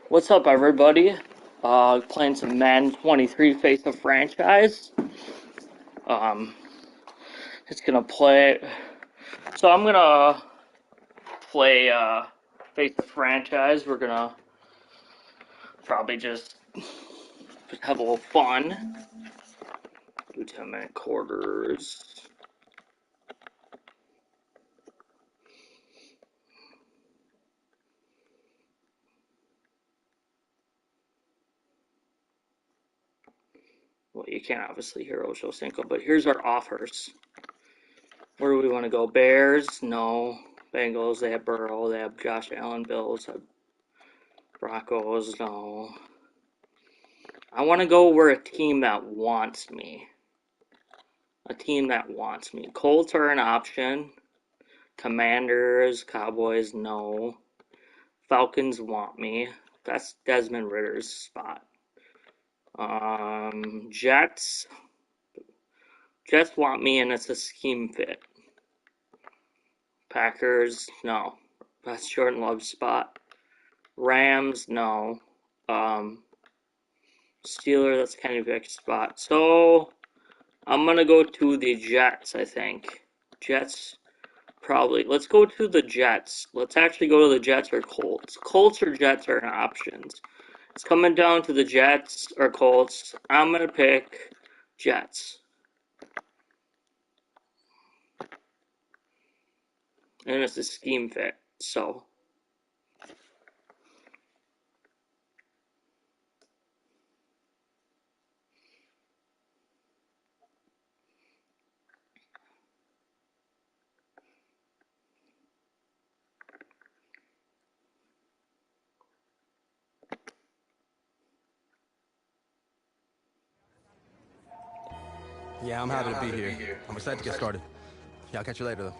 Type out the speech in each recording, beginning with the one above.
What's up, everybody? Playing some Madden 23 Face the Franchise. It's gonna play. So I'm gonna play Face the Franchise. We're gonna probably just have a little fun. Do 10-minute quarters. Well, you can't obviously hear Ocho Cinco, but here's our offers. Where do we want to go? Bears? No. Bengals? They have Burrow. They have Josh Allen. Bills? Broncos? No. I want to go where a team that wants me. A team that wants me. Colts are an option. Commanders, Cowboys, no. Falcons want me. That's Desmond Ritter's spot. Jets. Jets want me, and it's a scheme fit. Packers, no. That's Jordan Love's spot. Rams, no. Steelers, that's Kenny Vic's spot. So I'm gonna go to the Jets, I think. Jets, probably. Let's go to the Jets. Let's actually go to the Jets or Colts. Colts or Jets are options. It's coming down to the Jets or Colts. I'm gonna pick Jets. And it's a scheme fit, so. Yeah, I'm happy to be here. I'm excited to get started. Yeah, I'll catch you later, though.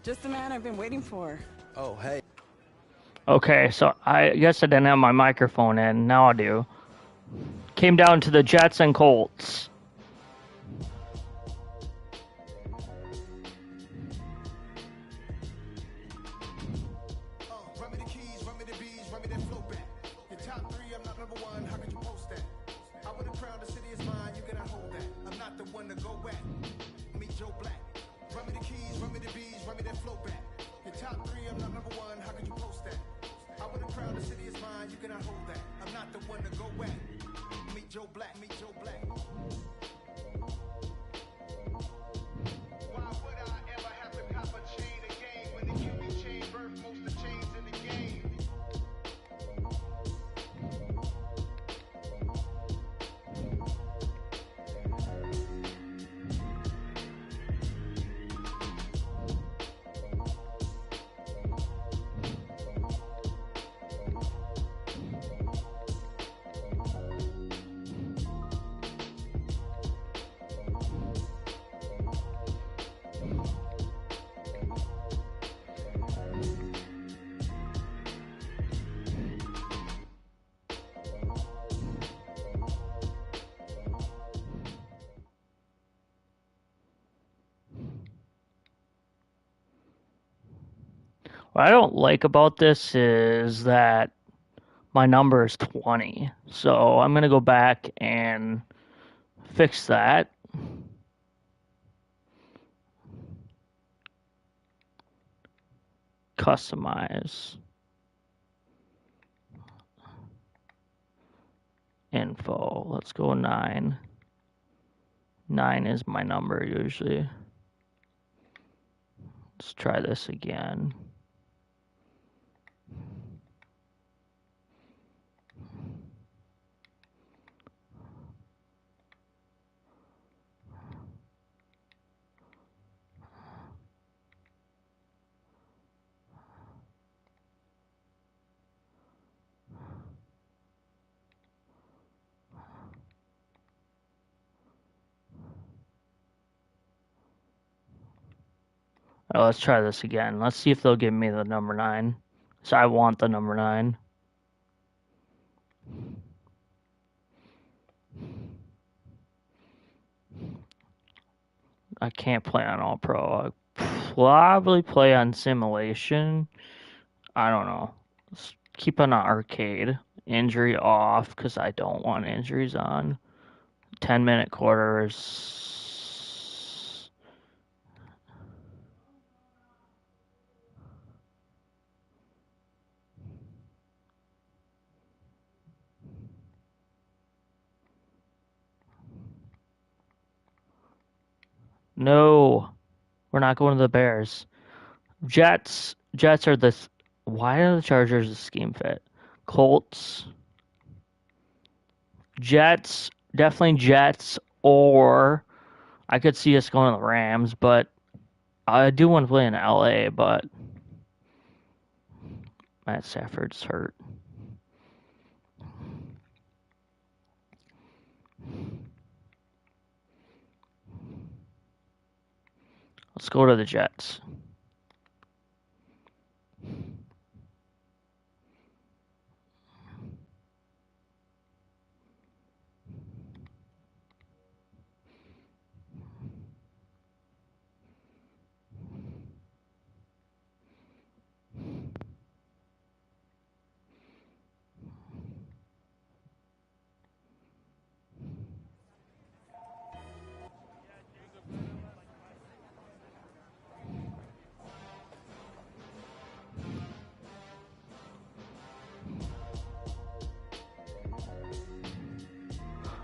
Just the man I've been waiting for. Oh, hey. Okay, so I guess I didn't have my microphone in. Now I do. Came down to the Jets and Colts. What I don't like about this is that my number is 20. So I'm going to go back and fix that. Customize. Info. Let's go 9. 9 is my number usually. Let's try this again. Oh, let's try this again. Let's see if they'll give me the number 9. So I want the number 9. I can't play on All Pro. I probably play on Simulation. I don't know. Let's keep on arcade. Injury off because I don't want injuries on. 10-minute quarters. No, we're not going to the Bears. Jets are the. Why are the Chargers a scheme fit? Colts. Jets, definitely Jets, or I could see us going to the Rams, but I do want to play in LA, but Matt Stafford's hurt. Let's go to the Jets.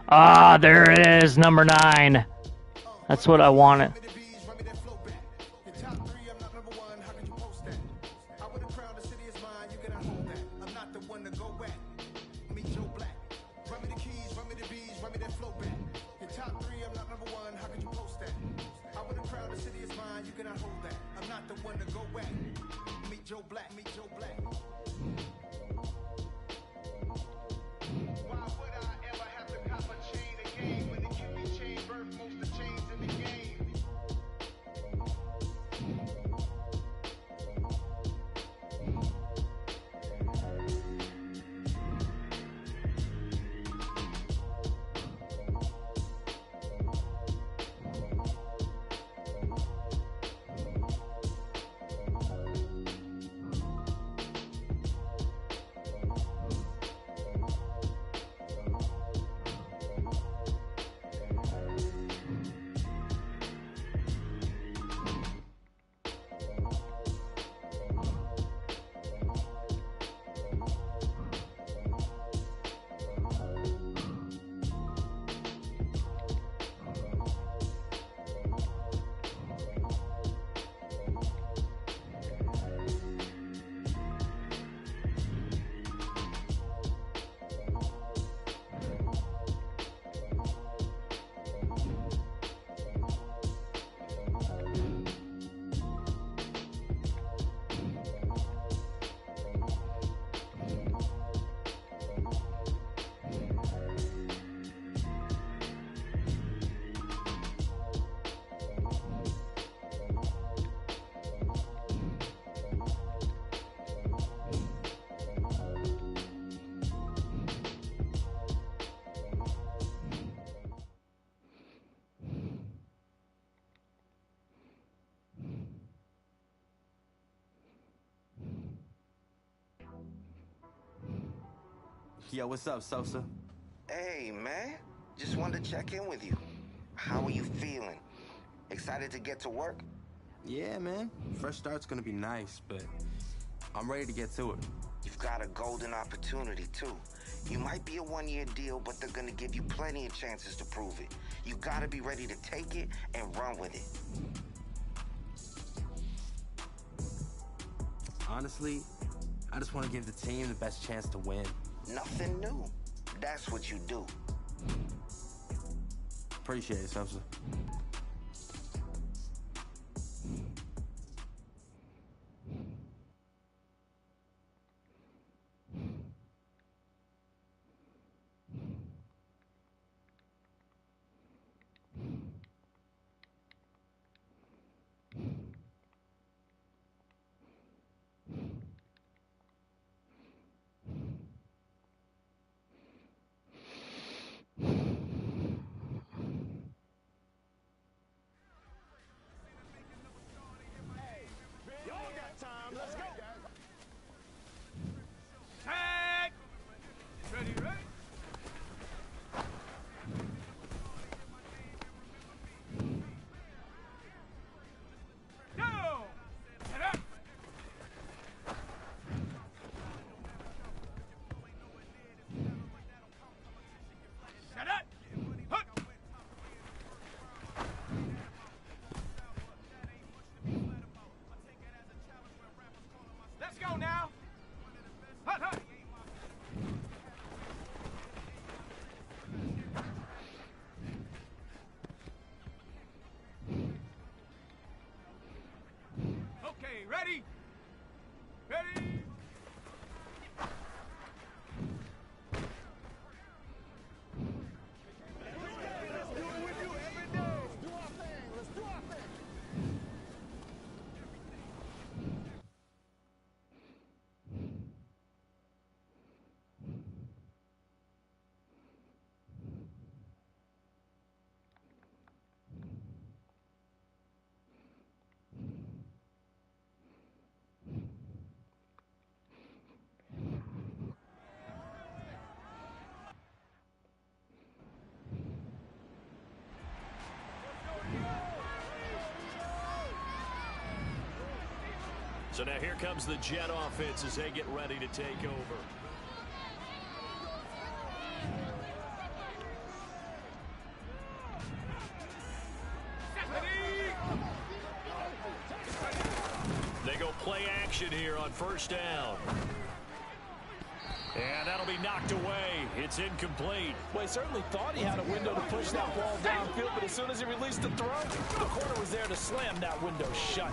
Ah, there it is, number 9. That's what I wanted. Yo, what's up, Sosa? Hey, man. Just wanted to check in with you. How are you feeling? Excited to get to work? Yeah, man. Fresh start's gonna be nice, but I'm ready to get to it. You've got a golden opportunity, too. You might be a one-year deal, but they're gonna give you plenty of chances to prove it. You gotta be ready to take it and run with it. Honestly, I just want to give the team the best chance to win. Nothing new. That's what you do. Appreciate it, Sosa. So now here comes the Jet offense as they get ready to take over. They go play action here on first down. And that'll be knocked away. It's incomplete. Well, he certainly thought he had a window to push that ball downfield, but as soon as he released the throw, the corner was there to slam that window shut.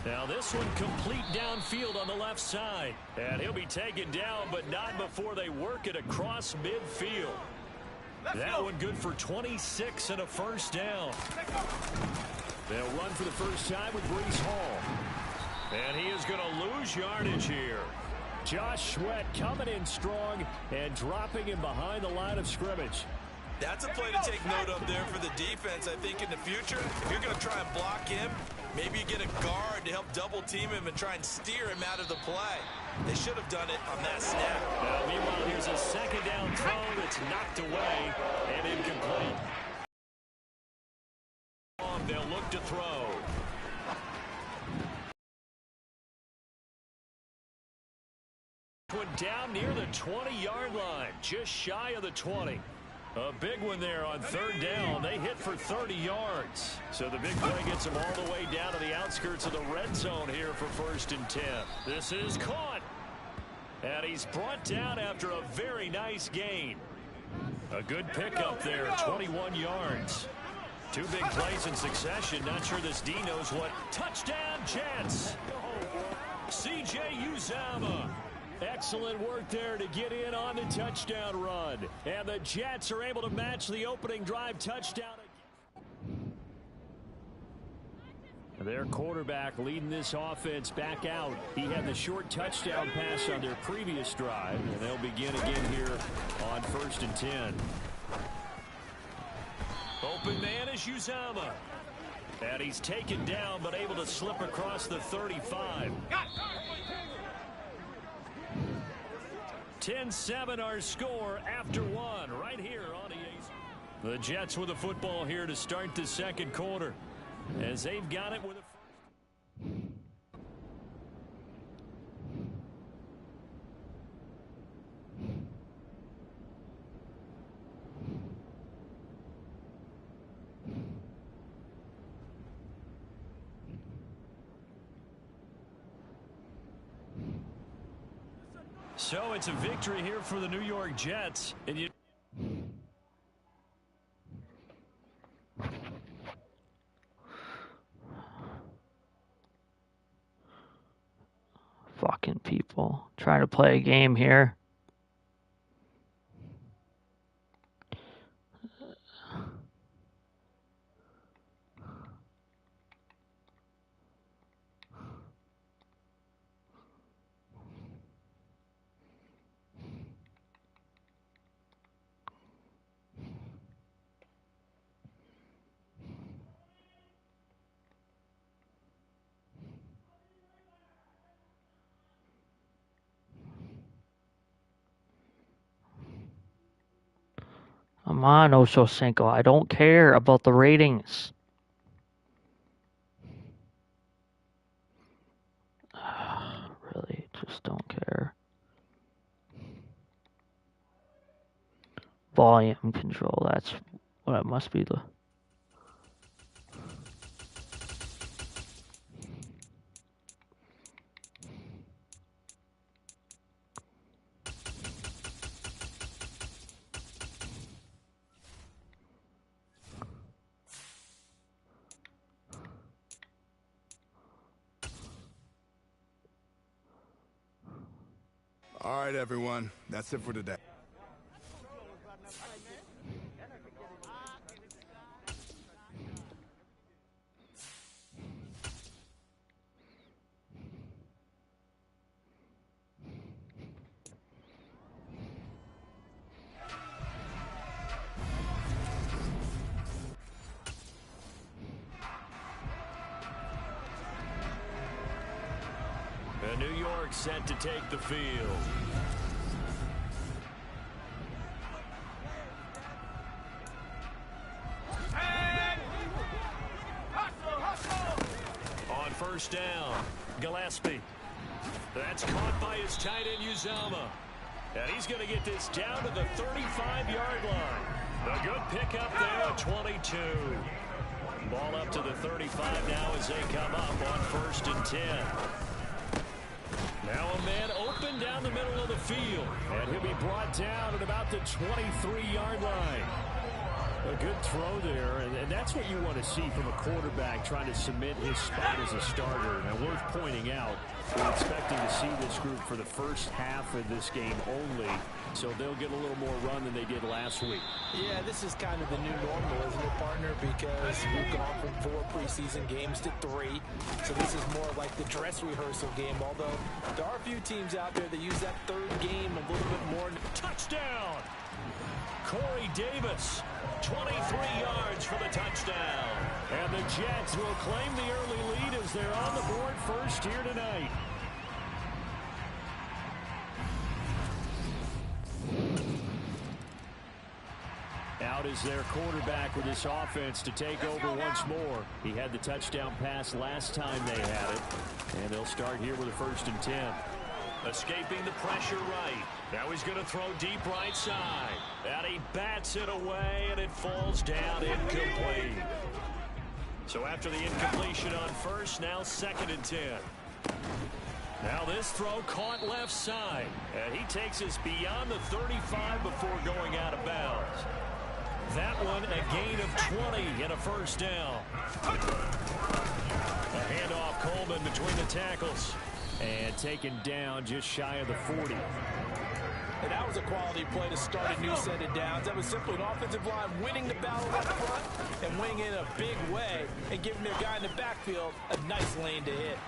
Now this one complete downfield on the left side. And he'll be taken down, but not before they work it across midfield. That one good for 26 and a first down. They'll run for the first time with Breece Hall. And he is going to lose yardage here. Josh Sweat coming in strong and dropping him behind the line of scrimmage. That's a play to take note of there for the defense. I think in the future, if you're going to try and block him, maybe you get a guard to help double team him and try and steer him out of the play. They should have done it on that snap. Meanwhile, here's a second down throw that's knocked away and incomplete. They'll look to throw. One down near the 20-yard line, just shy of the 20. A big one there on third down. They hit for 30 yards. So the big play gets them all the way down to the outskirts of the red zone here for 1st and 10. This is caught. And he's brought down after a very nice gain. A good pickup there, 21 yards. Two big plays in succession. Not sure this D knows what. Touchdown, Jets. C.J. Uzomah. Excellent work there to get in on the touchdown run. And the Jets are able to match the opening drive touchdown. Their quarterback leading this offense back out. He had the short touchdown pass on their previous drive. And they'll begin again here on 1st and 10. Open man is Uzomah. And he's taken down but able to slip across the 35. 10-7 our score after one right here on EA. The Jets with the football here to start the second quarter as they've got it with a So it's a victory here for the New York Jets. And you fucking people trying to play a game here. Come on, Ocho Cinco. I don't care about the ratings. Really, just don't care. Volume control, that's what it must be. The All right, everyone. That's it for today. New York set to take the field. On first down. Gillespie. That's caught by his tight end, Uzama. And he's going to get this down to the 35-yard line. A good pickup there at 22. Ball up to the 35 now as they come up on 1st and 10. Now a man open down the middle of the field. And he'll be brought down at about the 23-yard line. A good throw there, and that's what you want to see from a quarterback trying to cement his spot as a starter. Now, worth pointing out, we're expecting to see this group for the first half of this game only, so they'll get a little more run than they did last week. Yeah, this is kind of the new normal, isn't it, partner? Because we've gone from 4 preseason games to 3, so this is more like the dress rehearsal game, although there are a few teams out there that use that 3rd game a little bit more. Touchdown! Corey Davis, 23 yards for the touchdown. And the Jets will claim the early lead as they're on the board first here tonight. Out is their quarterback with this offense to take over once more. He had the touchdown pass last time they had it. And they'll start here with a 1st and 10. Escaping the pressure right. Now he's going to throw deep right side. And he bats it away, and it falls down incomplete. So after the incompletion on 1st, now 2nd and 10. Now this throw caught left side. And he takes us beyond the 35 before going out of bounds. That one a gain of 20 and a 1st down. A handoff Coleman between the tackles. And taken down just shy of the 40. And that was a quality play to start a new set of downs. That was simply an offensive line winning the battle up front and winning in a big way and giving their guy in the backfield a nice lane to hit.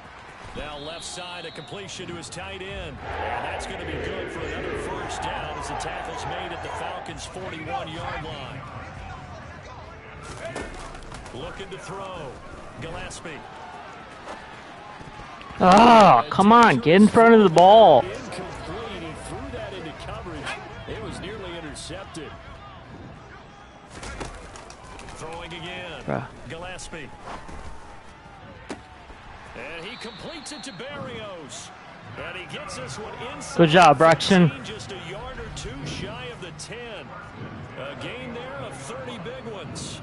Now left side, a completion to his tight end. And that's going to be good for another 1st down as the tackle's made at the Falcons' 41-yard line. Looking to throw. Gillespie. Ah, come on, get in front of the ball. Incomplete. He threw that into coverage. It was nearly intercepted. Throwing again. Bruh. Gillespie. And he completes it to Barrios. And he gets this one inside. Good job, Braxton. Just a yard or 2 shy of the 10. A gain there of 30 big ones.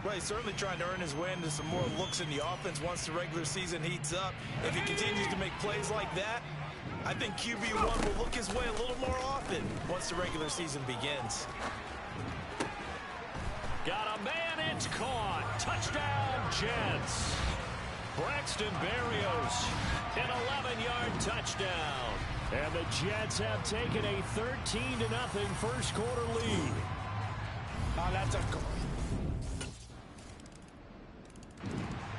Well, he's certainly trying to earn his way into some more looks in the offense once the regular season heats up. If he continues to make plays like that, I think QB1 will look his way a little more often once the regular season begins. Got a man, it's caught. Touchdown, Jets. Braxton Berrios, an 11-yard touchdown. And the Jets have taken a 13-0 first quarter lead. Oh, that's a...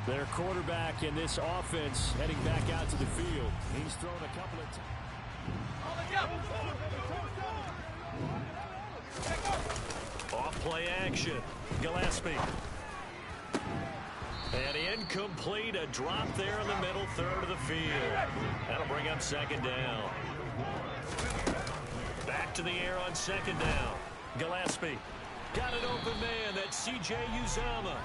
Their quarterback in this offense heading back out to the field. He's thrown a couple of times. Off play action. Gillespie. And incomplete. A drop there in the middle third of the field. That'll bring up 2nd down. Back to the air on 2nd down. Gillespie. Got an open man. That's C.J. Uzama.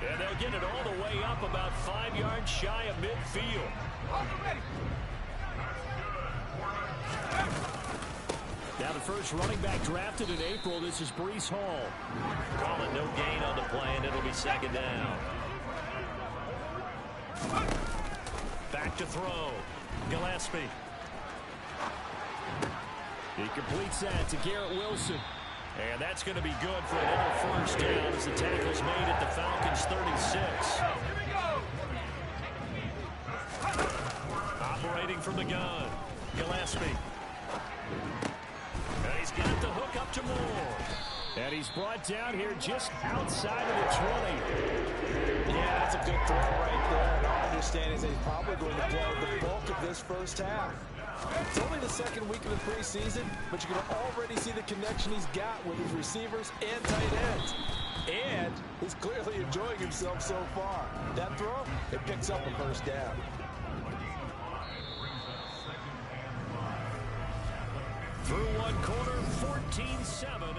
And they'll get it all the way up about 5 yards shy of midfield. Now the first running back drafted in April, this is Breece Hall. Call it no gain on the play, and it'll be 2nd down. Back to throw. Gillespie. He completes that to Garrett Wilson. And that's going to be good for another 1st down as the tackle's made at the Falcons' 36. Operating from the gun. Gillespie. And he's got the hook up to Moore. And he's brought down here just outside of the 20. Yeah, that's a good throw right there. And our understanding is that he's probably going to play the bulk of this first half. It's only the 2nd week of the preseason, but you can already see the connection he's got with his receivers and tight ends. And he's clearly enjoying himself so far. That throw, it picks up a 1st down. Through one quarter, 14-7.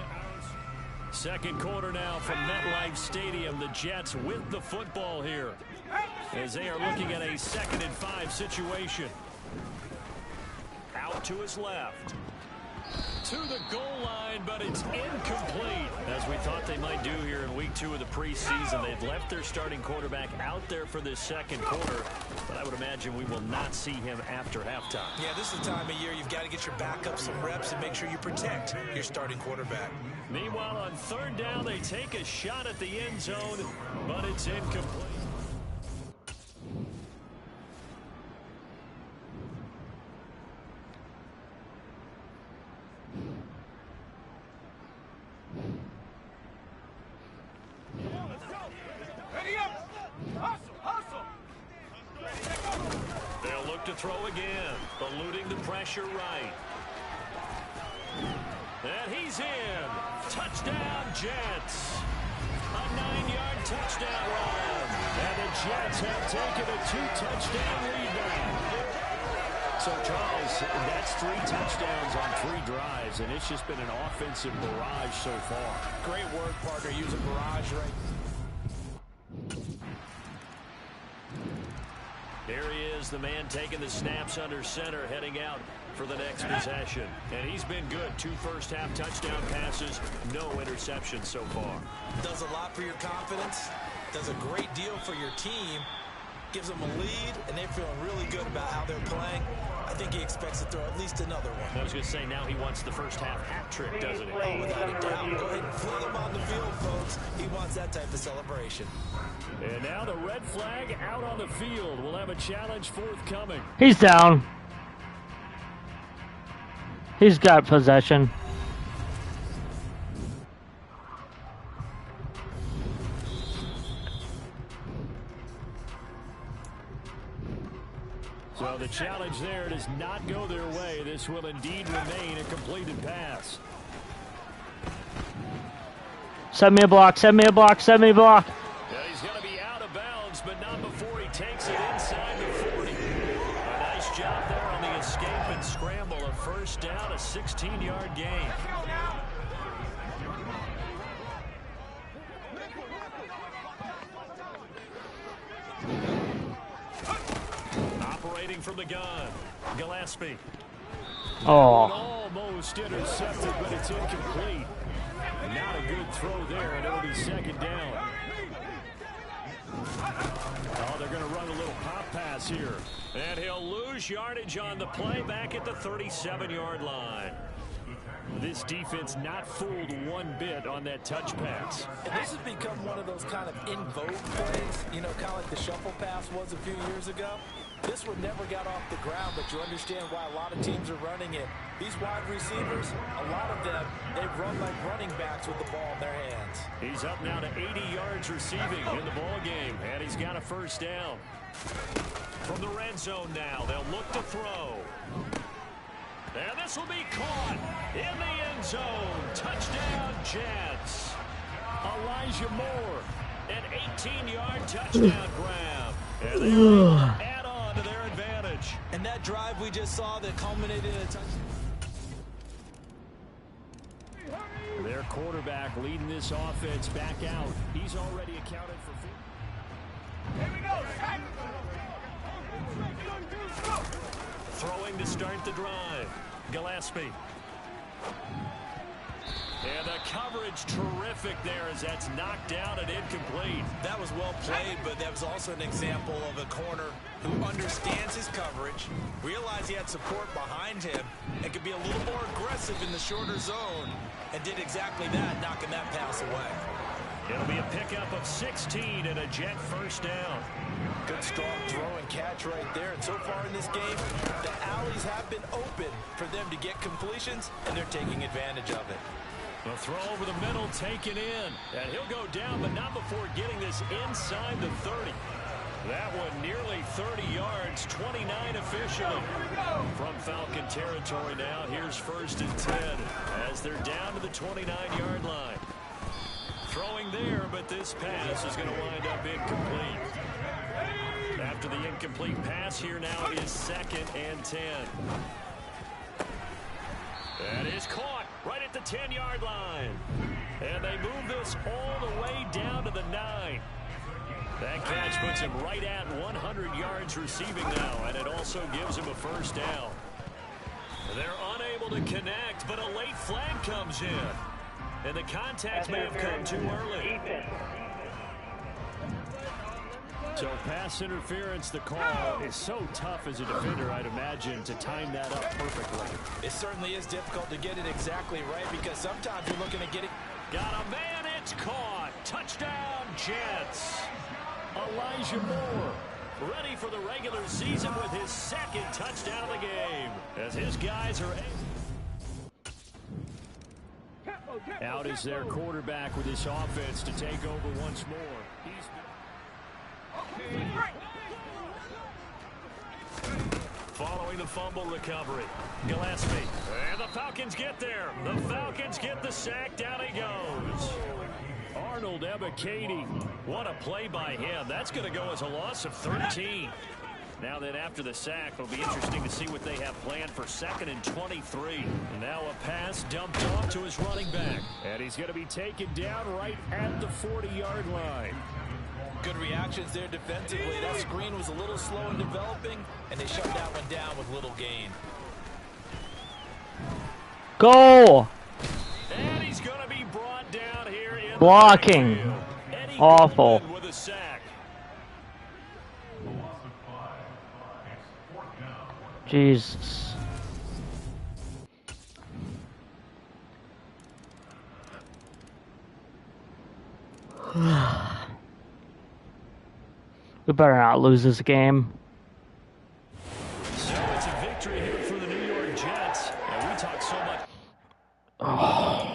2nd quarter now from MetLife Stadium. The Jets with the football here. as they are looking at a 2nd and 5 situation. Out to his left. To the goal line, but it's incomplete. As we thought they might do here in week 2 of the preseason, they've left their starting quarterback out there for this 2nd quarter, but I would imagine we will not see him after halftime. Yeah, this is the time of year you've got to get your backup some reps and make sure you protect your starting quarterback. Meanwhile, on 3rd down, they take a shot at the end zone, but it's incomplete. They'll look to throw again, eluding the pressure right. And he's in. Touchdown, Jets. A 9-yard touchdown run. And the Jets have taken a 2-touchdown lead now. So, Charles, that's 3 touchdowns on 3 drives, and it's just been an offensive barrage so far. Great work, partner, using barrage right. Here he is, the man taking the snaps under center, heading out for the next possession. And he's been good. 2 first-half touchdown passes, no interceptions so far. Does a lot for your confidence, does a great deal for your team, gives them a lead, and they're feeling really good about how they're playing. I think he expects to throw at least another one. I was going to say, now he wants the first-half hat trick, doesn't he? Oh, without a doubt. Go ahead and fling him on the field, folks. He wants that type of celebration. And now the red flag out on the field. We'll have a challenge forthcoming. He's down. He's got possession. So the challenge there does not go their way. This will indeed remain a completed pass. Send me a block, send me a block, send me a block. Yeah, he's going to be out of bounds, but not before he takes it inside the 40. A nice job there on the escape and scramble. A first down, a 16-yard gain. Operating from the gun, Gillespie. Oh. Almost intercepted, but it's incomplete. Not a good throw there, and it'll be 2nd down. Oh, they're going to run a little pop pass here. And he'll lose yardage on the play back at the 37-yard line. This defense not fooled one bit on that touch pass. And this has become one of those kind of in vogue plays, you know, kind of like the shuffle pass was a few years ago. This one never got off the ground, but you understand why a lot of teams are running it. These wide receivers, a lot of them, they run like running backs with the ball in their hands. He's up now to 80 yards receiving in the ball game, and he's got a first down. From the red zone now, they'll look to throw. And this will be caught in the end zone. Touchdown, Jets. Elijah Moore, an 18-yard touchdown grab. And they will add on to their advantage. And that drive we just saw that culminated in a touchdown. Their quarterback leading this offense back out. He's already accounted for 4. Throwing to start the drive. Gillespie. And the coverage terrific there as that's knocked down and incomplete. That was well played, but that was also an example of a corner who understands his coverage, realized he had support behind him, and could be a little more aggressive in the shorter zone, and did exactly that, knocking that pass away. It'll be a pickup of 16 and a Jet first down. Good strong throw and catch right there. And so far in this game, the alleys have been open for them to get completions, and they're taking advantage of it. A throw over the middle taken in. And he'll go down, but not before getting this inside the 30. That one nearly 30 yards, 29 officially. From Falcon territory now, here's 1st and 10 as they're down to the 29-yard line. Throwing there, but this pass is going to wind up incomplete. After the incomplete pass, here now is 2nd and 10. That is caught right at the 10-yard line. And they move this all the way down to the 9. That catch puts him right at 100 yards receiving now, and it also gives him a first down. They're unable to connect, but a late flag comes in. And the contact may have come too early. So pass interference, the call is so tough as a defender, I'd imagine, to time that up perfectly. It certainly is difficult to get it exactly right because sometimes you're looking to get it. Got a man, it's caught. Touchdown, Jets. Elijah Moore, ready for the regular season with his second touchdown of the game. As his guys are out is their quarterback with his offense to take over once more. Following the fumble recovery, Gillespie. And the Falcons get there. The Falcons get the sack. Down he goes. Arnold Ebiketie. What a play by him. That's going to go as a loss of 13. Now then, after the sack, it'll be interesting to see what they have planned for 2nd and 23. And now a pass dumped off to his running back. And he's going to be taken down right at the 40-yard line. Good reactions there defensively. That screen was a little slow in developing, and they shut that one down with little gain. Goal! And he's going to be brought down here in Blocking. Awful. With a sack. Jesus. We better not lose this game. So it's a victory here for the New York Jets. And we talk so much. Oh.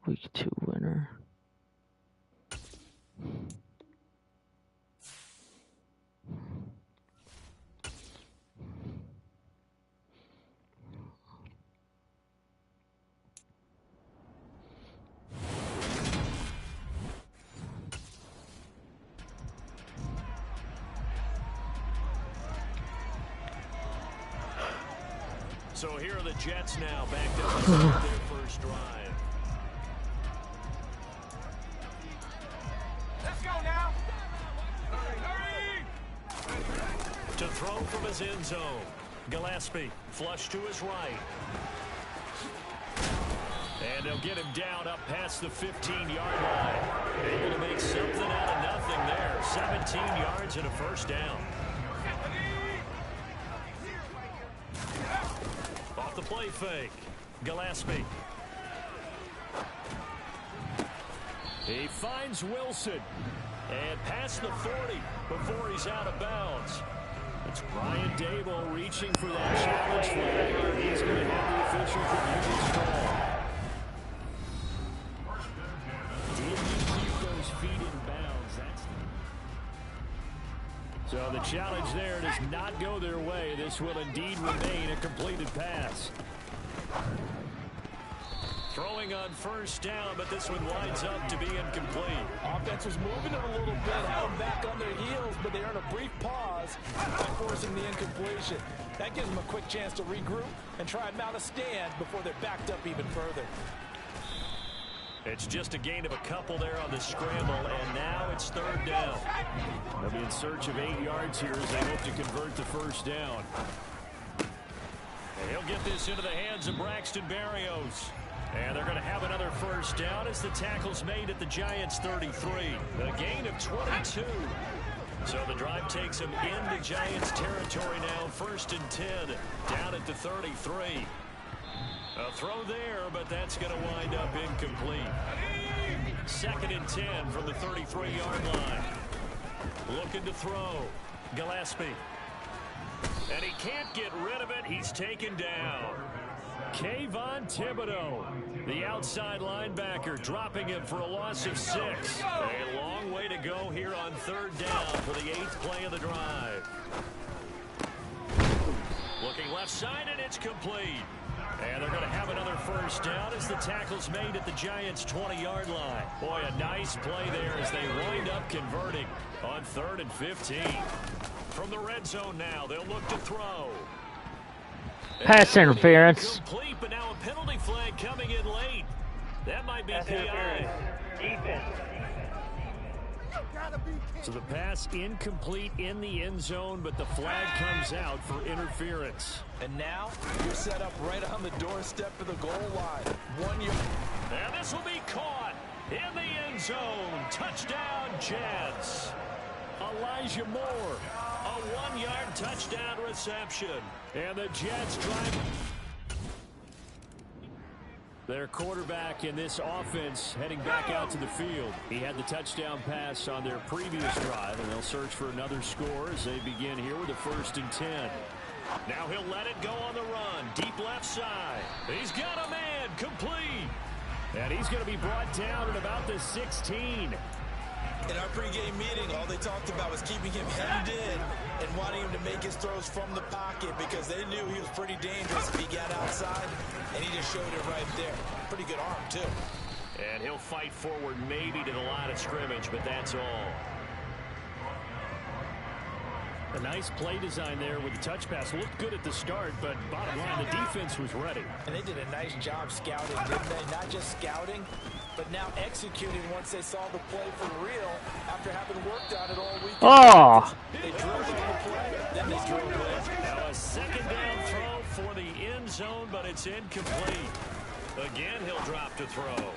Week 2 winner. So here are the Jets now backed up to their first drive. Let's go now. To throw from his end zone. Gillespie flush to his right. And they'll get him down up past the 15-yard line. Able to make something out of nothing there. 17 yards and a first down. Off the play fake. Gillespie. He finds Wilson. And past the 40 before he's out of bounds. It's Brian Dable reaching for that challenge flag. He's going to have the official review strong. Did he keep those feet in bounds? So the challenge there does not go their way. This will indeed remain a completed pass. Throwing on first down, but this one winds up to be incomplete. Offense was moving it a little bit, held back on their heels, but they earned a brief pause by forcing the incompletion. That gives them a quick chance to regroup and try and mount a stand before they're backed up even further. It's just a gain of a couple there on the scramble, and now it's third down. They'll be in search of 8 yards here as they hope to convert the first down. And he'll get this into the hands of Braxton Berrios. And they're going to have another first down as the tackle's made at the Giants' 33. A gain of 22. So the drive takes them into Giants territory now. 1st and 10, down at the 33. A throw there, but that's going to wind up incomplete. 2nd and 10 from the 33-yard line. Looking to throw. Gillespie. And he can't get rid of it. He's taken down. Kayvon Thibodeau, the outside linebacker, dropping him for a loss of 6. A long way to go here on third down for the 8th play of the drive. Looking left side, and it's complete. And they're going to have another first down as the tackle's made at the Giants' 20-yard line. Boy, a nice play there as they wind up converting on 3rd and 15. From the red zone now, they'll look to throw. Pass interference. Complete, but now a penalty flag coming in late. That might be PI. So the pass incomplete in the end zone, but the flag comes out for interference. And now you're set up right on the doorstep of the goal line. 1 yard. And this will be caught in the end zone. Touchdown, Jets. Elijah Moore, a 1-yard touchdown reception. And the Jets drive. Their quarterback in this offense heading back out to the field. He had the touchdown pass on their previous drive, and they'll search for another score as they begin here with a 1st and 10. Now he'll let it go on the run. Deep left side. He's got a man complete. And he's going to be brought down at about the 16. In our pregame meeting, all they talked about was keeping him hemmed in and wanting him to make his throws from the pocket because they knew he was pretty dangerous if he got outside, and he just showed it right there. Pretty good arm, too. And he'll fight forward maybe to the line of scrimmage, but that's all. A nice play design there with the touch pass. Looked good at the start, but bottom line, the defense was ready. And they did a nice job scouting, didn't they? Not just scouting, but now executing once they saw the play for real after having worked on it all week. Oh! They drilled on the play, then they drilled it. Now a 2nd down throw for the end zone, but it's incomplete. Again, he'll drop to throw.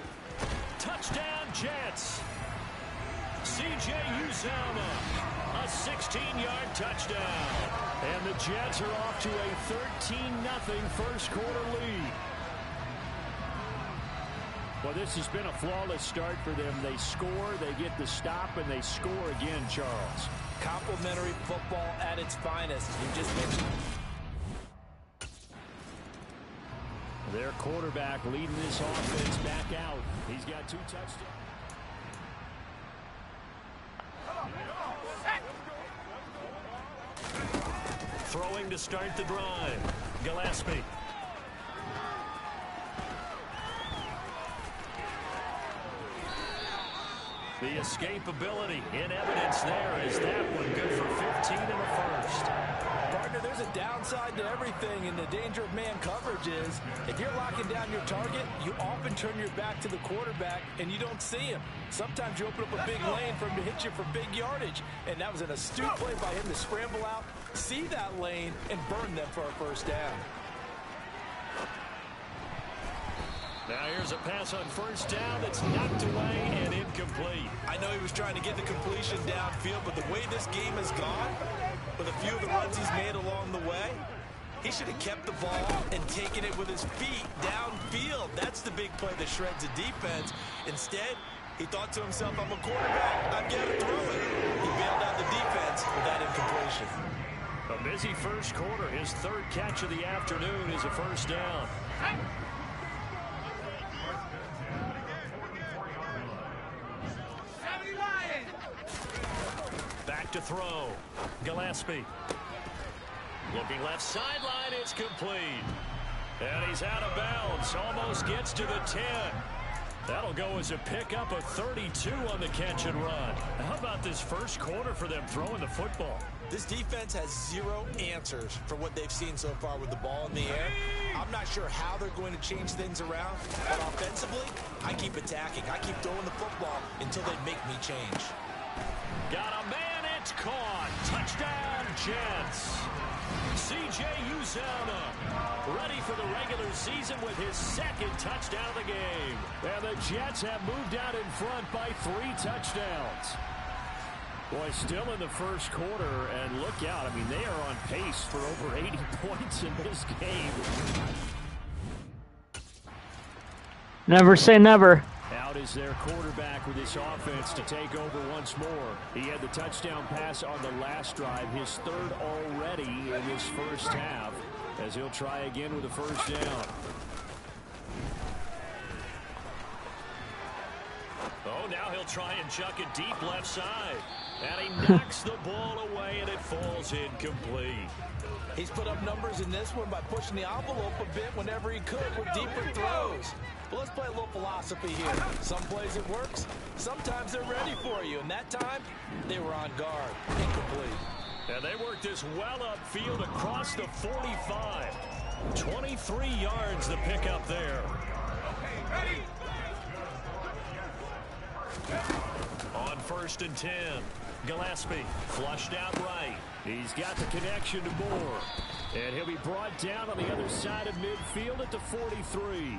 Touchdown, Jets. C.J. Uzomah. A 16-yard touchdown. And the Jets are off to a 13-0 first quarter lead. Well, this has been a flawless start for them. They score, they get the stop, and they score again, Charles. Complimentary football at its finest. You just mentioned. Their quarterback leading this offense back out. He's got 2 touchdowns. Throwing to start the drive. Gillespie. The escapability in evidence there is that one good for 15 in the first. Partner, there's a downside to everything, and the danger of man coverage is if you're locking down your target, you often turn your back to the quarterback and you don't see him. Sometimes you open up a big lane for him to hit you for big yardage, and that was an astute play by him to scramble out, see that lane, and burn them for a first down. Now here's a pass on first down that's knocked away and incomplete. I know he was trying to get the completion downfield, but the way this game has gone, with a few of the runs he's made along the way, he should have kept the ball and taken it with his feet downfield. That's the big play that shreds the defense. Instead, he thought to himself, I'm a quarterback, I've got to throw it. He bailed out the defense with that incompletion. A busy first quarter. His 3rd catch of the afternoon is a first down. Back to throw. Gillespie. Looking left sideline. It's complete. And he's out of bounds. Almost gets to the 10. That'll go as a pickup of 32 on the catch and run. How about this first quarter for them throwing the football? This defense has 0 answers for what they've seen so far with the ball in the air. I'm not sure how they're going to change things around, but offensively, I keep attacking. I keep throwing the football until they make me change. Got a man, it's caught. Touchdown, Jets. C.J. Uzomah ready for the regular season with his 2nd touchdown of the game. And the Jets have moved out in front by 3 touchdowns. Boy, still in the first quarter, and look out. I mean, they are on pace for over 80 points in this game. Never say never. Out is their quarterback with this offense to take over once more. He had the touchdown pass on the last drive, his 3rd already in this first half, as he'll try again with a first down. Oh, now he'll try and chuck it deep left side. And he knocks the ball away, and it falls incomplete. He's put up numbers in this one by pushing the envelope a bit whenever he could with deeper throws. But let's play a little philosophy here. Some plays it works, sometimes they're ready for you. And that time, they were on guard. Incomplete. And they worked this well upfield across the 45. 23 yards the pickup there. On 1st and 10, Gillespie flushed out right. He's got the connection to Moore. And he'll be brought down on the other side of midfield at the 43.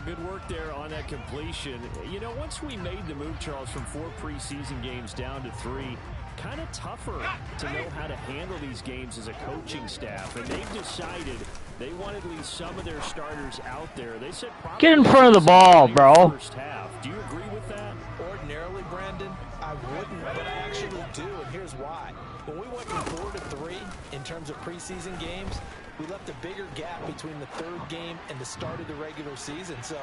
Good work there on that completion. You know, once we made the move, Charles, from 4 preseason games down to 3, kind of tougher to know how to handle these games as a coaching staff. And they've decided they want at least some of their starters out there. They said get in front of the ball, bro. First half. Do you agree with that? Ordinarily, Brandon, I wouldn't, but I actually do, and here's why. When we went from 4 to 3 in terms of preseason games, we left a bigger gap between the 3rd game and the start of the regular season. So,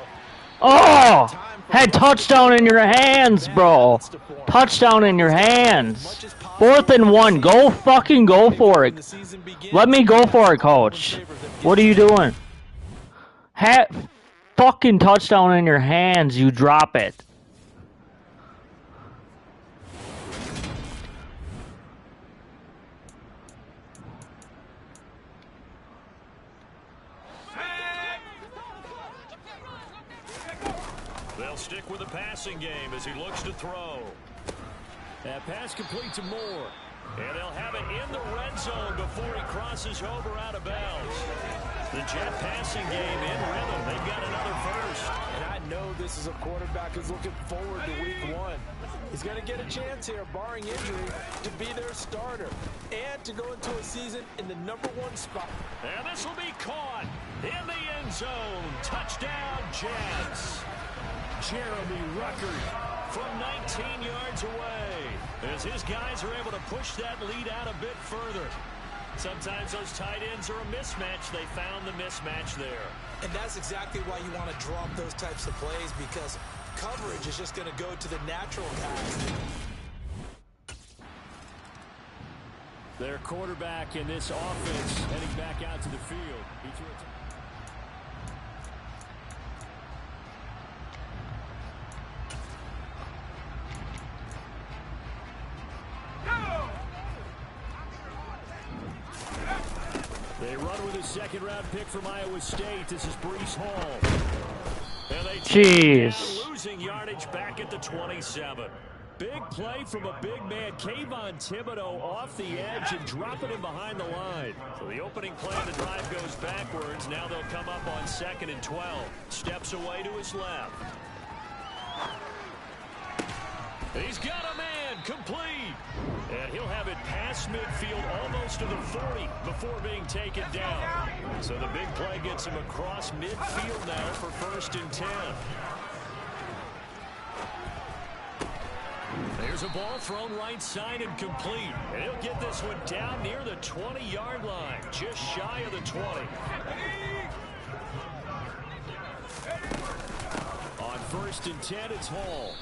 oh, had touchdown in your hands, bro. Touchdown in your hands. 4th and 1. Go fucking go for it. Let me go for it, coach. What are you doing? Fucking touchdown in your hands. You drop it. They'll stick with the passing game as he looks to throw. That pass complete to Moore. And they'll have it in the red zone before he crosses over out of bounds. The Jet passing game in rhythm. They've got another first. And I know this is a quarterback who's looking forward to week 1. He's going to get a chance here, barring injury, to be their starter and to go into a season in the #1 spot. And this will be caught in the end zone. Touchdown, Jets. Jeremy Ruckert from 19 yards away as his guys are able to push that lead out a bit further. Sometimes those tight ends are a mismatch. They found the mismatch there. And that's exactly why you want to draw up those types of plays, because coverage is just going to go to the natural guys. Their quarterback in this offense heading back out to the field. He threw it. They run with a 2nd-round pick from Iowa State. This is Breece Hall. And they take down, losing yardage back at the 27. Big play from a big man, Kayvon Thibodeau, off the edge and dropping him behind the line. So the opening play of the drive goes backwards. Now they'll come up on 2nd and 12. Steps away to his left. He's got a man, complete. And he'll have it past midfield almost to the 40 before being taken down. So the big play gets him across midfield now for 1st and 10. There's a ball thrown right side and complete. And he'll get this one down near the 20-yard line, just shy of the 20. On 1st and 10, it's Hall.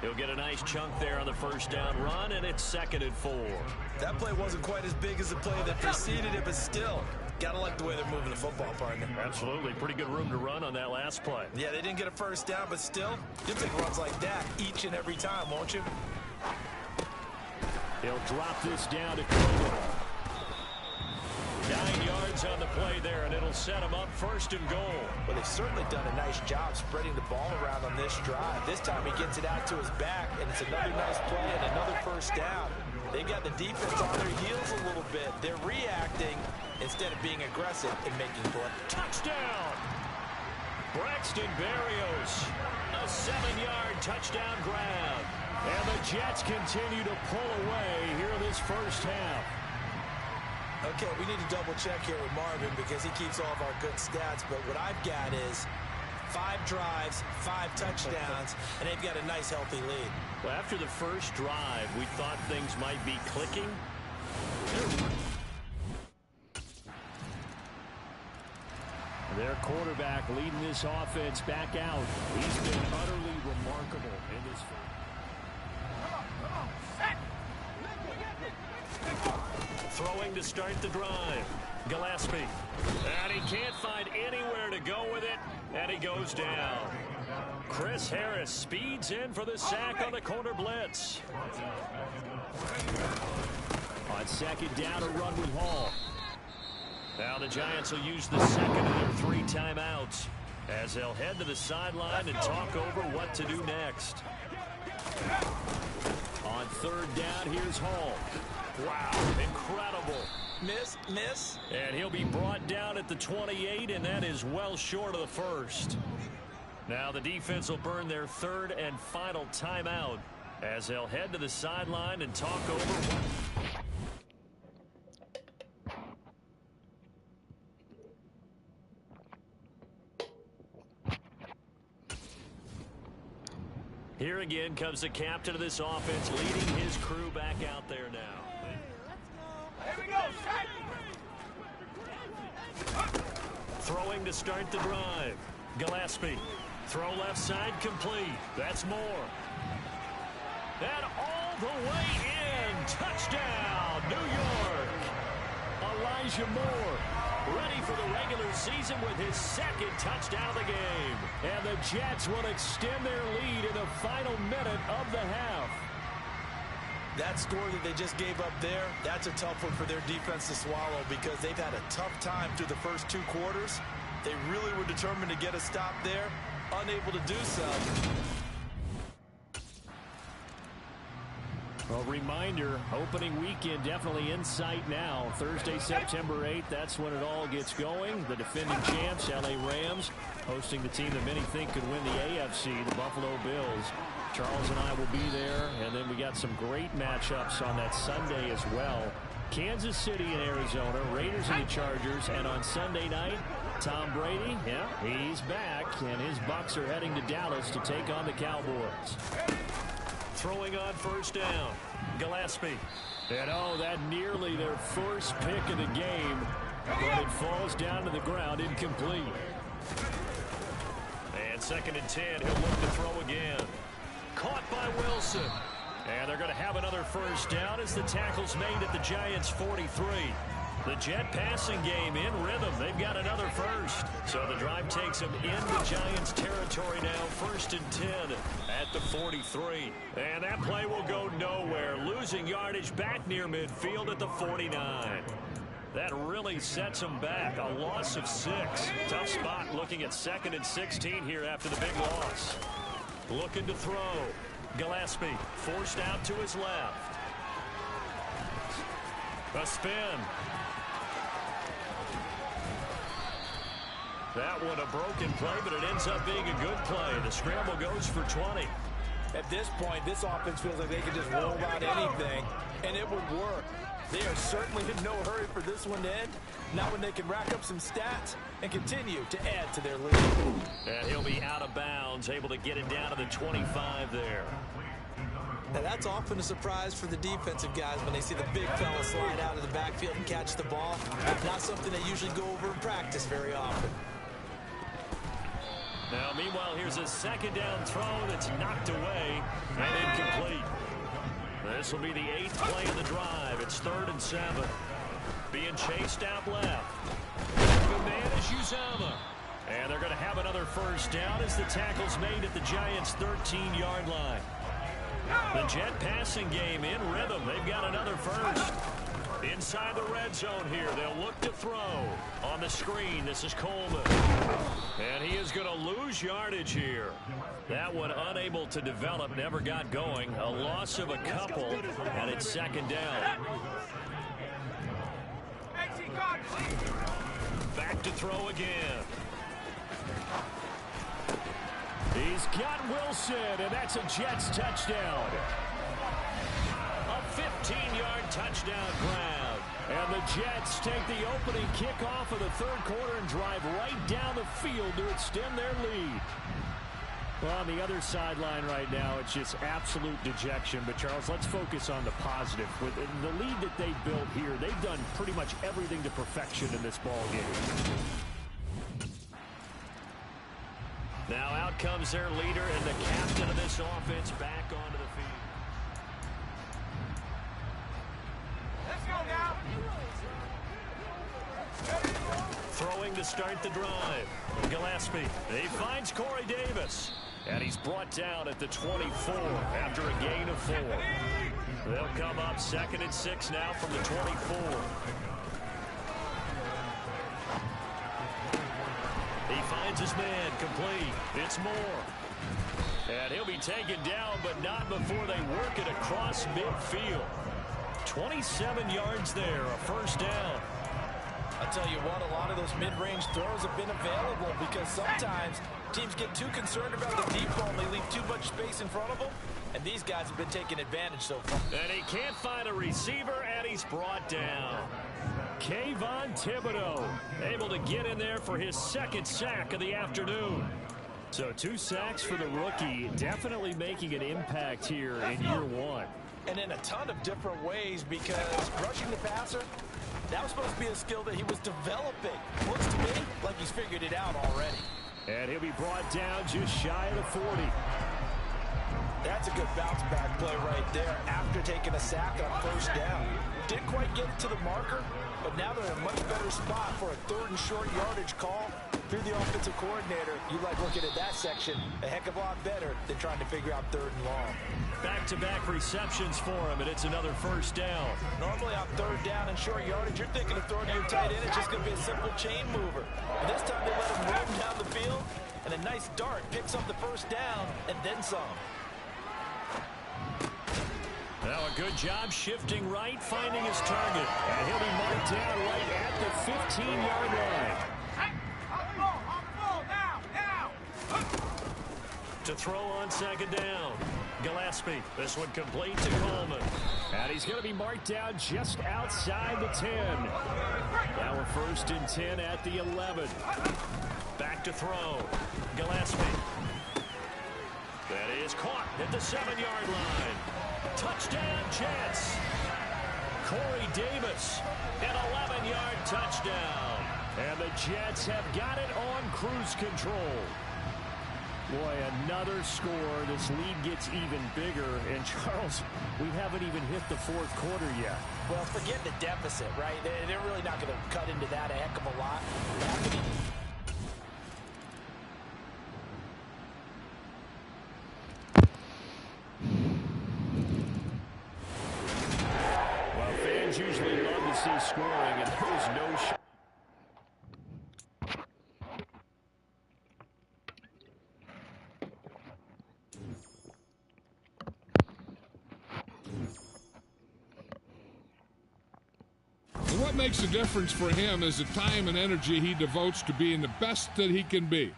He'll get a nice chunk there on the 1st down run, and it's 2nd and 4. That play wasn't quite as big as the play that preceded it, but still, gotta like the way they're moving the football, partner. Absolutely. Pretty good room to run on that last play. Yeah, they didn't get a 1st down, but still, you'll take runs like that each and every time, won't you? He'll drop this down to Cleveland. 9 yards on the play there, and it'll set him up 1st and goal. Well, they've certainly done a nice job spreading the ball around on this drive. This time he gets it out to his back, and it's another nice play and another 1st down. They've got the defense on their heels a little bit. They're reacting instead of being aggressive and making plays. Touchdown! Braxton Berrios. A 7-yard touchdown grab. And the Jets continue to pull away here in this 1st half. Okay, we need to double check here with Marvin because he keeps all of our good stats, but what I've got is 5 drives, 5 touchdowns, and they've got a nice healthy lead. Well, after the first drive, we thought things might be clicking. Their quarterback leading this offense back out. He's been utterly remarkable in this field. Throwing to start the drive. Gillespie. And he can't find anywhere to go with it, and he goes down. Chris Harris speeds in for the sack on the corner blitz. On second down, a run with Hall. Now the Giants will use the second of their 3 timeouts as they'll head to the sideline and talk over what to do next. On third down, here's Hall. Wow, incredible. Miss. And he'll be brought down at the 28, and that is well short of the first. Now the defense will burn their third and final timeout as they'll head to the sideline and talk over what... Here again comes the captain of this offense, leading his crew back out there now. Here we go, Throwing to start the drive. Gillespie. Throw left side complete. That's Moore. And all the way in. Touchdown, New York. Elijah Moore, ready for the regular season with his second touchdown of the game. And the Jets will extend their lead in the final minute of the half. That score that they just gave up there, that's a tough one for their defense to swallow because they've had a tough time through the first 2 quarters. They really were determined to get a stop there, unable to do so. A reminder, opening weekend definitely in sight now. Thursday, September 8th, that's when it all gets going. The defending champs, LA Rams, hosting the team that many think could win the AFC, the Buffalo Bills. Charles and I will be there, and then we got some great matchups on that Sunday as well. Kansas City and Arizona, Raiders and the Chargers, and on Sunday night, Tom Brady, yeah, he's back, and his Bucs are heading to Dallas to take on the Cowboys. Throwing on first down, Gillespie. And oh, that nearly their first pick of the game, but it falls down to the ground, incomplete. And second and 10, he'll look to throw again. Caught by Wilson. And they're going to have another first down as the tackle's made at the Giants' 43. The Jet passing game in rhythm. They've got another first. So the drive takes them into Giants territory now. First and 10 at the 43. And that play will go nowhere. Losing yardage back near midfield at the 49. That really sets them back. A loss of 6. Tough spot looking at second and 16 here after the big loss. Looking to throw. Gillespie forced out to his left. A spin. That one a broken play, but it ends up being a good play. The scramble goes for 20. At this point, this offense feels like they can just roll out anything, and it would work. They are certainly in no hurry for this one to end. Not when they can rack up some stats and continue to add to their lead. And he'll be out of bounds, able to get it down to the 25 there. Now that's often a surprise for the defensive guys when they see the big fella slide out of the backfield and catch the ball. Not something they usually go over in practice very often. Now, meanwhile, here's a second down throw that's knocked away and incomplete. This will be the 8th play of the drive. It's 3rd and 7. Being chased out left. The man is Uzama. And they're going to have another first down as the tackle's made at the Giants' 13-yard line. The Jet passing game in rhythm. They've got another first. Inside the red zone here, they'll look to throw. On the screen, this is Coleman. And he is going to lose yardage here. That one unable to develop, never got going. A loss of a couple, and it's second down. Back to throw again. He's got Wilson, and that's a Jets touchdown. A 15-yard touchdown grab. And the Jets take the opening kickoff of the third quarter and drive right down the field to extend their lead. Well, on the other sideline right now, it's just absolute dejection. But, Charles, let's focus on the positive. With the lead that they built here, they've done pretty much everything to perfection in this ball game. Now out comes their leader and the captain of this offense back onto the field. Throwing to start the drive. Gillespie. He finds Corey Davis. And he's brought down at the 24 after a gain of 4. They'll come up 2nd and 6 now from the 24. He finds his man complete. It's Moore. And he'll be taken down, but not before they work it across midfield. 27 yards there, a first down. I'll tell you what, a lot of those mid-range throws have been available because sometimes teams get too concerned about the deep ball and they leave too much space in front of them. And these guys have been taking advantage so far. And he can't find a receiver, and he's brought down. Kayvon Thibodeau able to get in there for his 2nd sack of the afternoon. So 2 sacks for the rookie, definitely making an impact here in year 1. And in a ton of different ways because rushing the passer, that was supposed to be a skill that he was developing. Looks to me like he's figured it out already. And he'll be brought down just shy of the 40. That's a good bounce-back play right there after taking a sack on first down. Didn't quite get it to the marker, but now they're in a much better spot for a 3rd and short yardage call. If you're the offensive coordinator, you like looking at that section a heck of a lot better than trying to figure out 3rd and long. Back-to-back receptions for him, and it's another first down. Normally on 3rd down and short yardage, you're thinking of throwing to your tight end. It's just going to be a simple chain mover. And this time they let him run down the field, and a nice dart picks up the first down and then some. Now a good job shifting right, finding his target. And he'll be marked down right at the 15-yard line. To throw on 2nd down. Gillespie. This one complete to Coleman. And he's going to be marked down just outside the 10. Now a 1st and 10 at the 11. Back to throw. Gillespie. That is caught at the 7-yard line. Touchdown, Jets. Corey Davis, an 11-yard touchdown. And the Jets have got it on cruise control. Boy, another score. This lead gets even bigger. And, Charles, we haven't even hit the 4th quarter yet. Well, forget the deficit, right? They're really not going to cut into that a heck of a lot. Well, fans usually love to see scoring, and there was no shot. What makes a difference for him is the time and energy he devotes to being the best that he can be.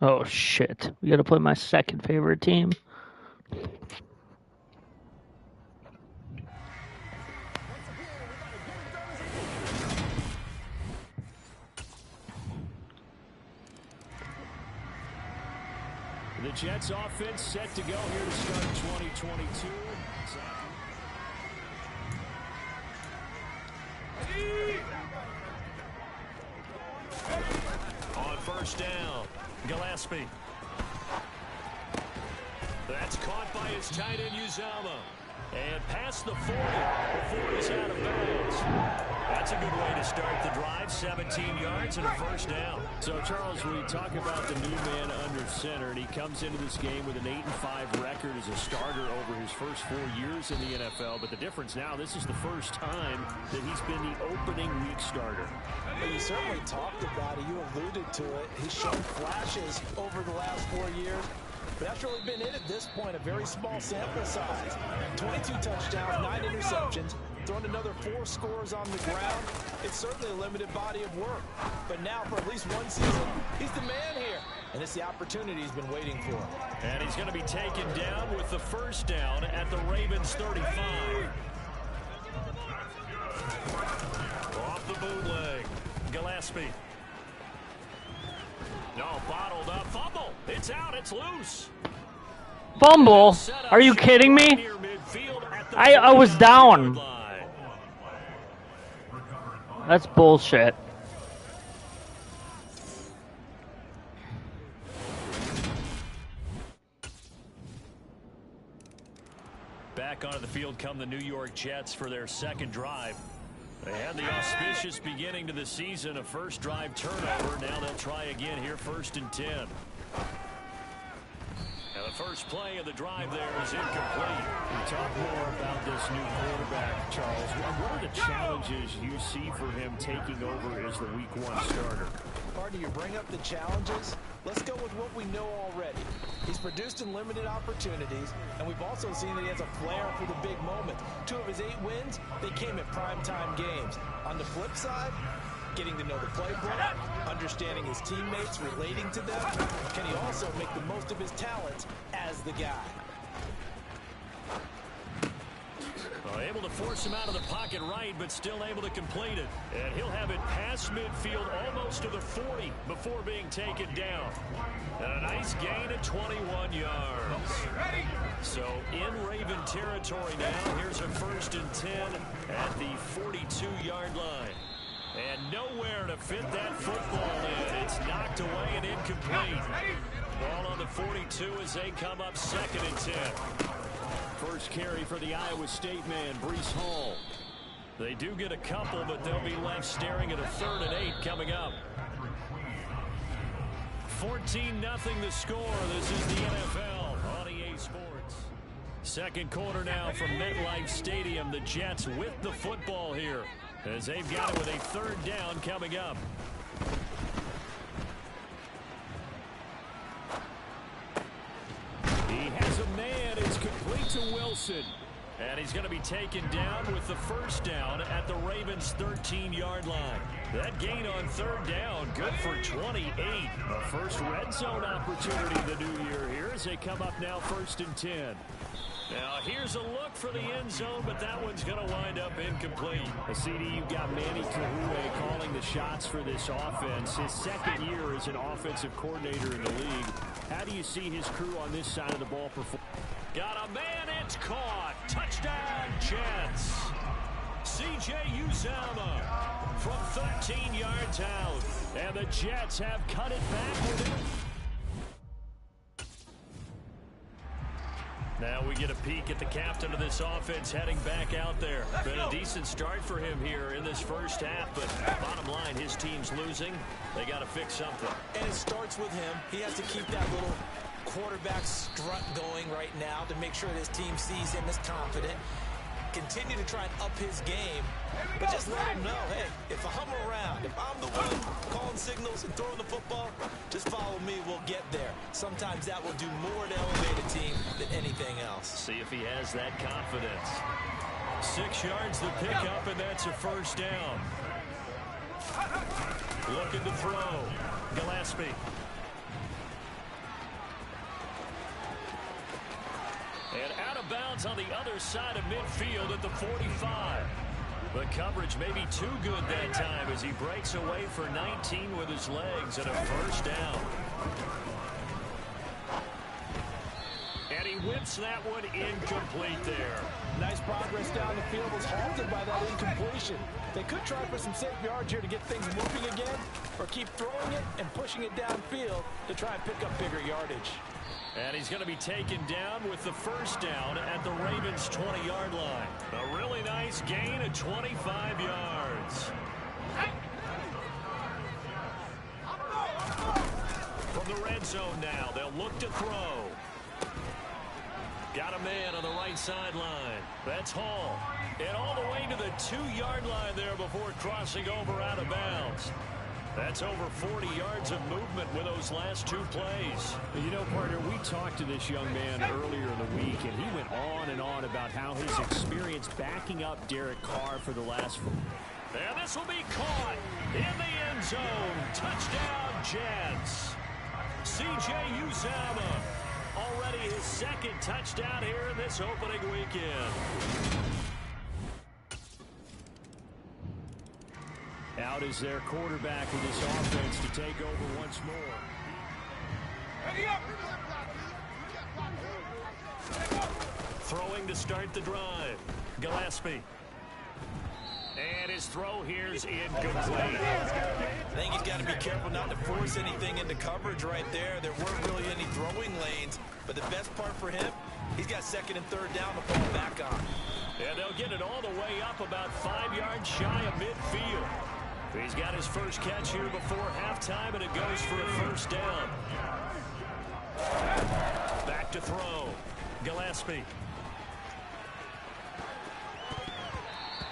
Oh shit. We gotta play my 2nd favorite team. The Jets offense set to go here to start 2022. On 1st down, Gillespie. That's caught by his tight end, Uzama. And past the 40 before he's out of bounds. That's a good way to start the drive. 17 yards and a first down. So, Charles, we talk about the new man under center, and he comes into this game with an 8-5 record as a starter over his first 4 years in the NFL. But the difference now, this is the first time that he's been the opening week starter. Well, you certainly talked about it. You alluded to it. He's shown flashes over the last 4 years. But that's really been it at this point, a very small sample size. 22 touchdowns, 9 interceptions, Throwing another 4 scores on the ground, it's certainly a limited body of work. But now, for at least one season, he's the man here. And it's the opportunity he's been waiting for. And he's going to be taken down with the first down at the Ravens 35. Off the bootleg, Gillespie. No, bottled up, fumble. It's out, it's loose. Fumble? Are you kidding me? I was down. That's bullshit. Back onto the field come the New York Jets for their second drive. They had the auspicious beginning to the season, a first drive turnover. Now they'll try again here, 1st and 10. Now the first play of the drive there is incomplete. Talk more about this new quarterback, Charles. What are the challenges you see for him taking over as the Week 1 starter? Partner, you bring up the challenges. Let's go with what we know already. He's produced in limited opportunities, and we've also seen that he has a flair for the big moments. 2 of his 8 wins, they came in primetime games. On the flip side, getting to know the playbook, understanding his teammates, relating to them. Can he also make the most of his talents as the guy? Well, able to force him out of the pocket right, but still able to complete it. And he'll have it past midfield almost to the 40 before being taken down. And a nice gain at 21 yards. So in Raven territory now, here's a 1st and 10 at the 42-yard line. And nowhere to fit that football in. It's knocked away and incomplete. Ball on the 42 as they come up 2nd and 10. First carry for the Iowa State man, Breece Hall. They do get a couple, but they'll be left staring at a 3rd and 8 coming up. 14-0 the score. This is the NFL on EA Sports. Second quarter now from MetLife Stadium. The Jets with the football here as they've got it with a 3rd down coming up. He has a man. It's complete to Wilson. And he's going to be taken down with the first down at the Ravens' 13-yard line. That gain on 3rd down, good for 28. A first red zone opportunity the new year here as they come up now 1st and 10. Now here's a look for the end zone, but that one's going to wind up incomplete. CD, you've got Manny Kahue calling the shots for this offense. His 2nd year as an offensive coordinator in the league. How do you see his crew on this side of the ball perform? Got a man, it's caught. Touchdown, Jets. C.J. Uzomah from 13 yards out. And the Jets have cut it back with it. Now we get a peek at the captain of this offense heading back out there. Been a decent start for him here in this first half, but bottom line, his team's losing. They got to fix something. And it starts with him. He has to keep that little quarterback strut going right now to make sure that his team sees him as confident. Continue to try and up his game, but just let him know, hey, if I'm around, if I'm the one calling signals and throwing the football, just follow me, we'll get there. Sometimes that will do more to elevate a team than anything else. See if he has that confidence. 6 yards the pickup, and that's a first down. Looking to throw. Gillespie. And out of bounds on the other side of midfield at the 45. The coverage may be too good that time as he breaks away for 19 with his legs and a first down. And he whips that one incomplete there. Nice progress down the field, was halted by that incompletion. They could try for some safe yards here to get things moving again, or keep throwing it and pushing it downfield to try and pick up bigger yardage. And he's going to be taken down with the first down at the Ravens' 20-yard line. A really nice gain of 25 yards. From the red zone now, they'll look to throw. Got a man on the right sideline. That's Hall. And all the way to the 2-yard line there before crossing over out of bounds. That's over 40 yards of movement with those last 2 plays. You know, partner, we talked to this young man earlier in the week, and he went on and on about how his experience backing up Derek Carr for the last 4. And this will be caught in the end zone. Touchdown, Jets. C.J. Uzomah, already his 2nd touchdown here in this opening weekend. Out is their quarterback with this offense to take over once more. Throwing to start the drive. Gillespie. And his throw here is incomplete. I think he's got to be careful not to force anything into coverage right there. There weren't really any throwing lanes, but the best part for him, he's got 2nd and 3rd down to fall back on. And they'll get it all the way up about 5 yards shy of midfield. He's got his first catch here before halftime, and it goes for a 1st down. Back to throw. Gillespie.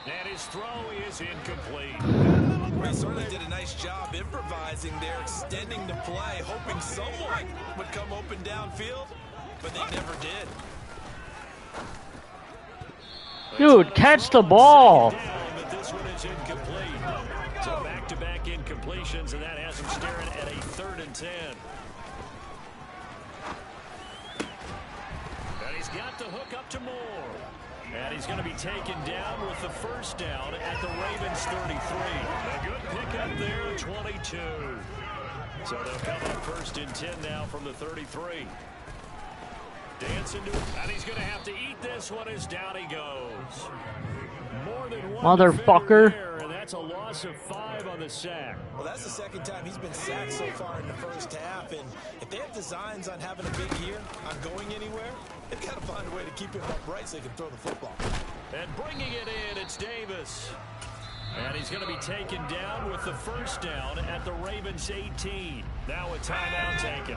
And his throw is incomplete. They certainly did a nice job improvising there, extending the play, hoping someone would come open downfield, but they never did. Dude, catch the ball. But this one is incomplete. So back-to-back incompletions, and that has him staring at a 3rd and 10. And he's got the hook up to Moore. And he's going to be taken down with the 1st down at the Ravens 33. A good pickup there, 22. So they'll come up 1st and 10 now from the 33. Dancing to it, and he's going to have to eat this one as down he goes. More than one motherfucker. there, and that's a loss of 5 on the sack. Well, that's the 2nd time he's been sacked so far in the 1st half, and if they have designs on having a big year, on going anywhere, they've got to find a way to keep him upright so they can throw the football. And bringing it in, it's Davis. And he's going to be taken down with the 1st down at the Ravens 18. Now a timeout taken.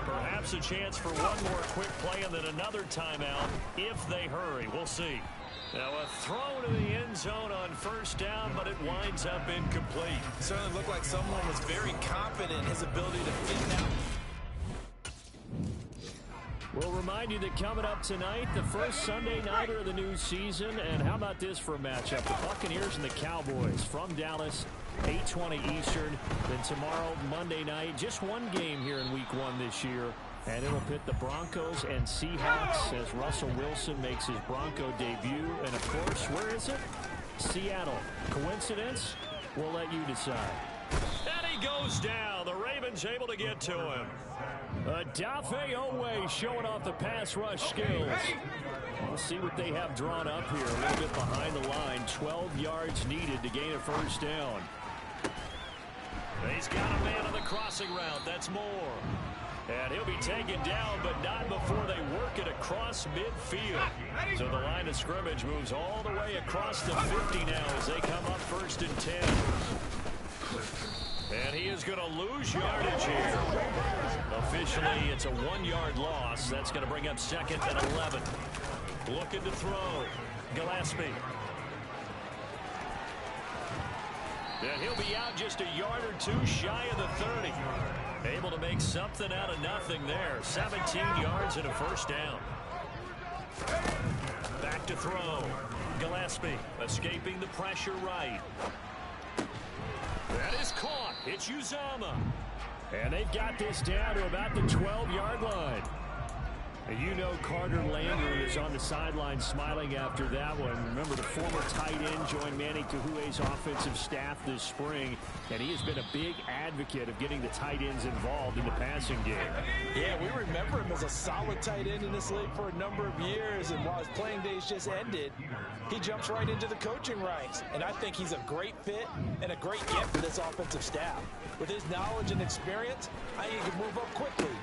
Perhaps a chance for one more quick play and then another timeout if they hurry. We'll see. Now a throw to the end zone on 1st down, but it winds up incomplete. It certainly looked like someone was very confident in his ability to fit out. We'll remind you that coming up tonight, the first Sunday nighter of the new season. And how about this for a matchup? The Buccaneers and the Cowboys from Dallas, 8:20 Eastern. Then tomorrow, Monday night, just one game here in Week 1 this year. And it'll pit the Broncos and Seahawks as Russell Wilson makes his Bronco debut. And, of course, where is it? Seattle. Coincidence? We'll let you decide. And he goes down. The Ravens able to get to him. Dafe Owe showing off the pass rush skills. We'll see what they have drawn up here. A little bit behind the line. 12 yards needed to gain a 1st down. He's got a man on the crossing route. That's Moore. And he'll be taken down, but not before they work it across midfield. So the line of scrimmage moves all the way across the 50 now as they come up 1st and 10. And he is going to lose yardage here. Officially, it's a 1-yard loss. That's going to bring up 2nd and 11. Looking to throw. Gillespie. And he'll be out just a yard or 2 shy of the 30. Able to make something out of nothing there. 17 yards and a 1st down. Back to throw. Gillespie escaping the pressure right. That is caught. It's Uzomah. And they've got this down to about the 12-yard line. And you know Carter Landry is on the sideline smiling after that one. Remember, the former tight end joined Manny Kahue's offensive staff this spring, and he has been a big advocate of getting the tight ends involved in the passing game. Yeah, we remember him as a solid tight end in this league for a number of years, and while his playing days just ended, he jumps right into the coaching ranks. And I think he's a great fit and a great gift for this offensive staff. With his knowledge and experience, I think he can move up quickly.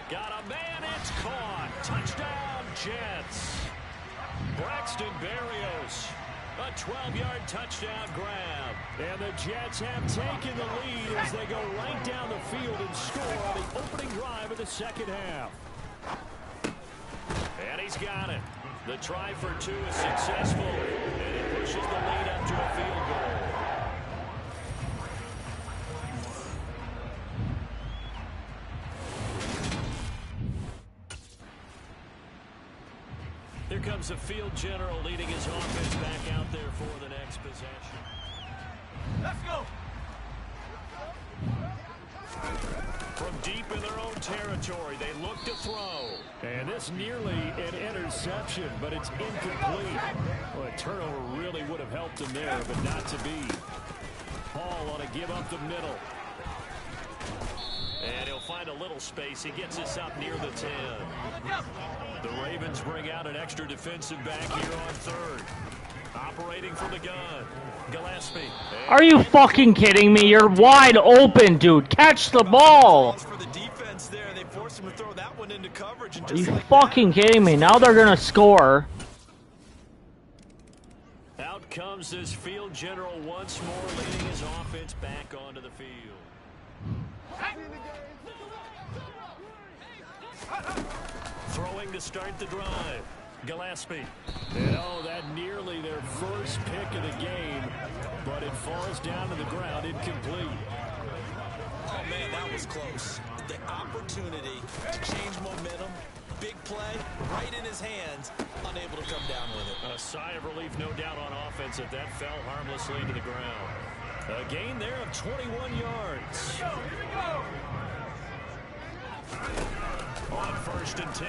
Got a man, it's caught. Touchdown, Jets. Braxton Berrios. A 12-yard touchdown grab. And the Jets have taken the lead as they go right down the field and score on the opening drive of the 2nd half. And he's got it. The try for 2 is successful, and it pushes the lead up to a field goal. here comes the field general leading his offense back out there for the next possession. Let's go. From deep in their own territory, they look to throw. And this nearly an interception, but it's incomplete. Well, a turnover really would have helped him there, but not to be. Hall on a give up the middle. And he'll find a little space. He gets us up near the 10. The Ravens bring out an extra defensive back here on third. Operating from the gun. Gillespie. Are you fucking kidding me? You're wide open, dude. Catch the ball. For the defense there, they forced him to throw that one into coverage. And Are you fucking kidding me? Now they're going to score. Out comes this field general once more, leading his offense back onto the field. Throwing to start the drive. Gillespie. And oh, that nearly their first pick of the game, but it falls down to the ground incomplete. Oh, man, that was close. The opportunity to change momentum, big play, right in his hands, unable to come down with it. A sigh of relief, no doubt, on offense that fell harmlessly to the ground. A gain there of 21 yards. On 1st and 10.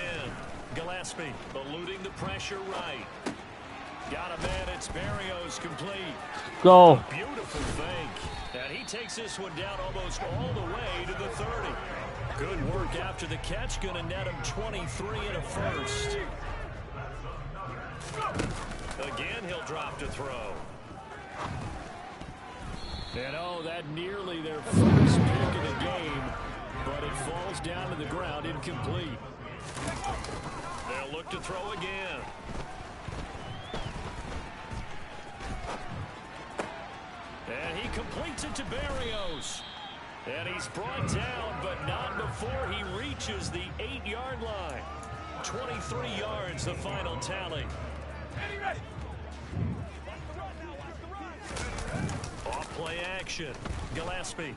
Gillespie eluding the pressure right. Got a man, it's Barrios complete. Go. Beautiful fake. And he takes this one down almost all the way to the 30. Good work after the catch. Going to net him 23 and a first. Again, he'll drop to throw. And oh, that nearly their first pick of the game, but it falls down to the ground incomplete. They'll look to throw again. And he completes it to Barrios. And he's brought down, but not before he reaches the 8-yard line. 23 yards, the final tally. Off play action. Gillespie.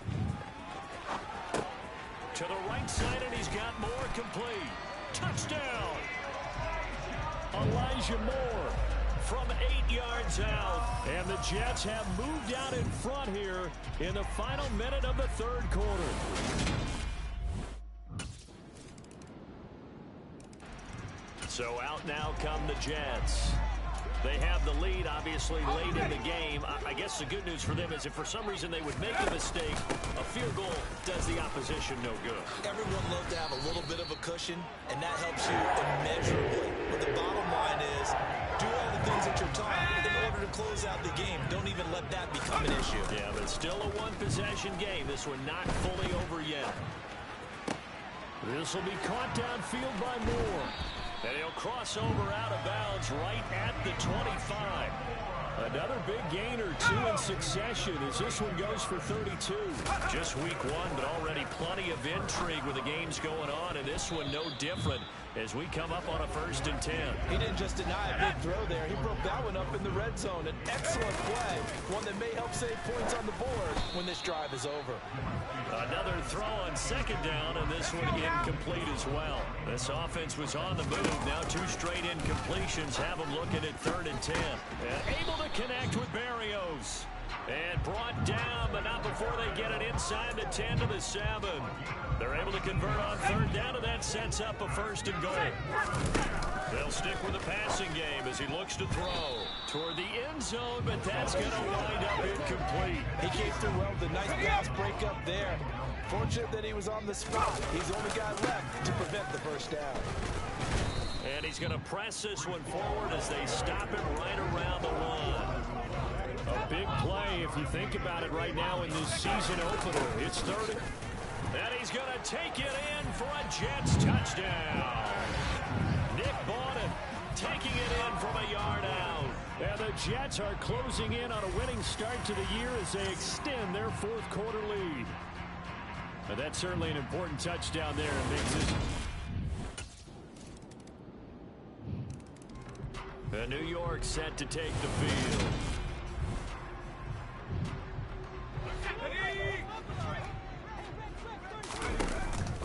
To the right side, and he's got more complete. Touchdown! Elijah Moore from 8 yards out. And the Jets have moved out in front here in the final minute of the third quarter. So out now come the Jets. They have the lead, obviously, late in the game. I guess the good news for them is if for some reason they would make a mistake, a field goal does the opposition no good. Everyone loves to have a little bit of a cushion, and that helps you immeasurably. But the bottom line is, do all the things that you're taught in order to close out the game. Don't even let that become an issue. Yeah, but still a one-possession game. This one not fully over yet. This will be caught downfield by Moore. And he'll cross over out of bounds right at the 25. Another big gain or two in succession as this one goes for 32. Just week one, but already plenty of intrigue with the games going on, and this one no different as we come up on a 1st and 10. He didn't just deny a big throw there. He broke that one up in the red zone. An excellent play, one that may help save points on the board when this drive is over. Another throw on 2nd down, and this one incomplete as well. This offense was on the move. Now 2 straight incompletions have them looking at 3rd and 10. And able to connect with Barrios. And brought down, but not before they get it inside the 10 to the 7. They're able to convert on 3rd down, and that sets up a 1st and goal. They'll stick with the passing game as he looks to throw toward the end zone, but that's going to wind up incomplete. He came through well with a nice pass breakup there. Fortunate that he was on the spot. He's the only guy left to prevent the first down. And he's going to press this one forward as they stop him right around the line. A big play if you think about it right now in this season opener. It's 3rd. And he's going to take it in for a Jets touchdown. Nick Bawden taking it in from a yard out. And the Jets are closing in on a winning start to the year as they extend their 4th quarter lead. But that's certainly an important touchdown there. It makes this. New York set to take the field.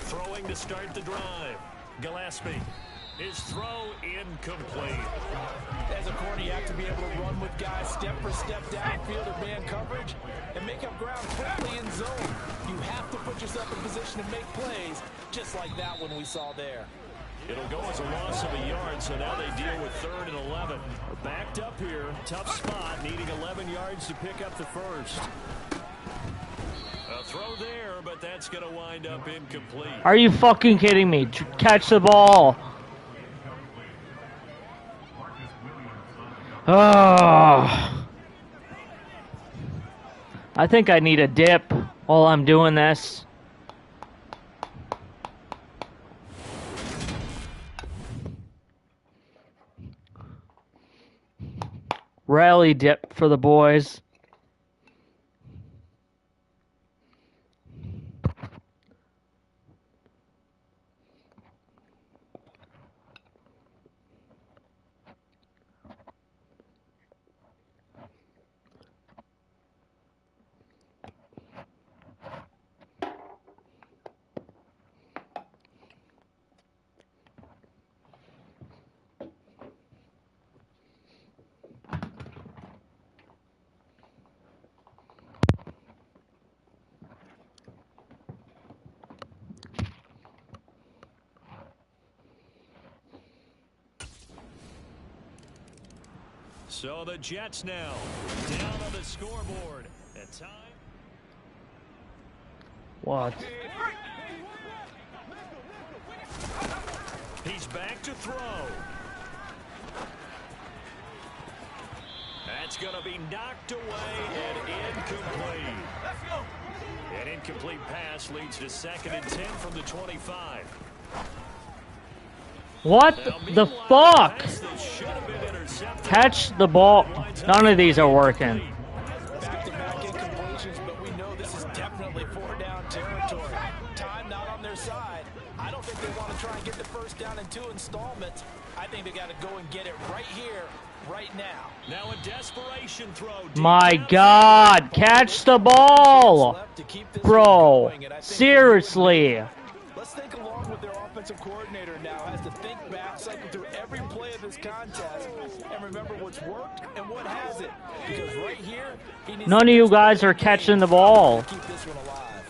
Throwing to start the drive. Gillespie. His throw incomplete. As a corner, you have to be able to run with guys step for step downfield or man coverage and make up ground quickly in zone. You have to put yourself in position to make plays, just like that one we saw there. It'll go as a loss of a yard, so now they deal with 3rd and 11. Backed up here, tough spot, needing 11 yards to pick up the first. A throw there, but that's going to wind up incomplete. Are you fucking kidding me? Catch the ball. Oh. I think I need a dip while I'm doing this. Rally dip for the boys. So the Jets now down on the scoreboard. At time. What? He's back to throw. That's going to be knocked away and incomplete. An incomplete pass leads to 2nd and 10 from the 25. What the fuck? Catch the ball. None of these are working. Back-to-back incompletions, but we know this is definitely 4-down territory. Time not on their side. I don't think they want to try and get the first down in 2 installments. I think they got to go and get it right here, right now. Now a desperation throw. My God, catch the ball. Bro, seriously. Let's think along with their offensive coordinator now has to think back, cycle through every play of this contest, and remember what's worked and what hasn't. Because right here, he needs none of you guys are catching the ball. keep this one alive.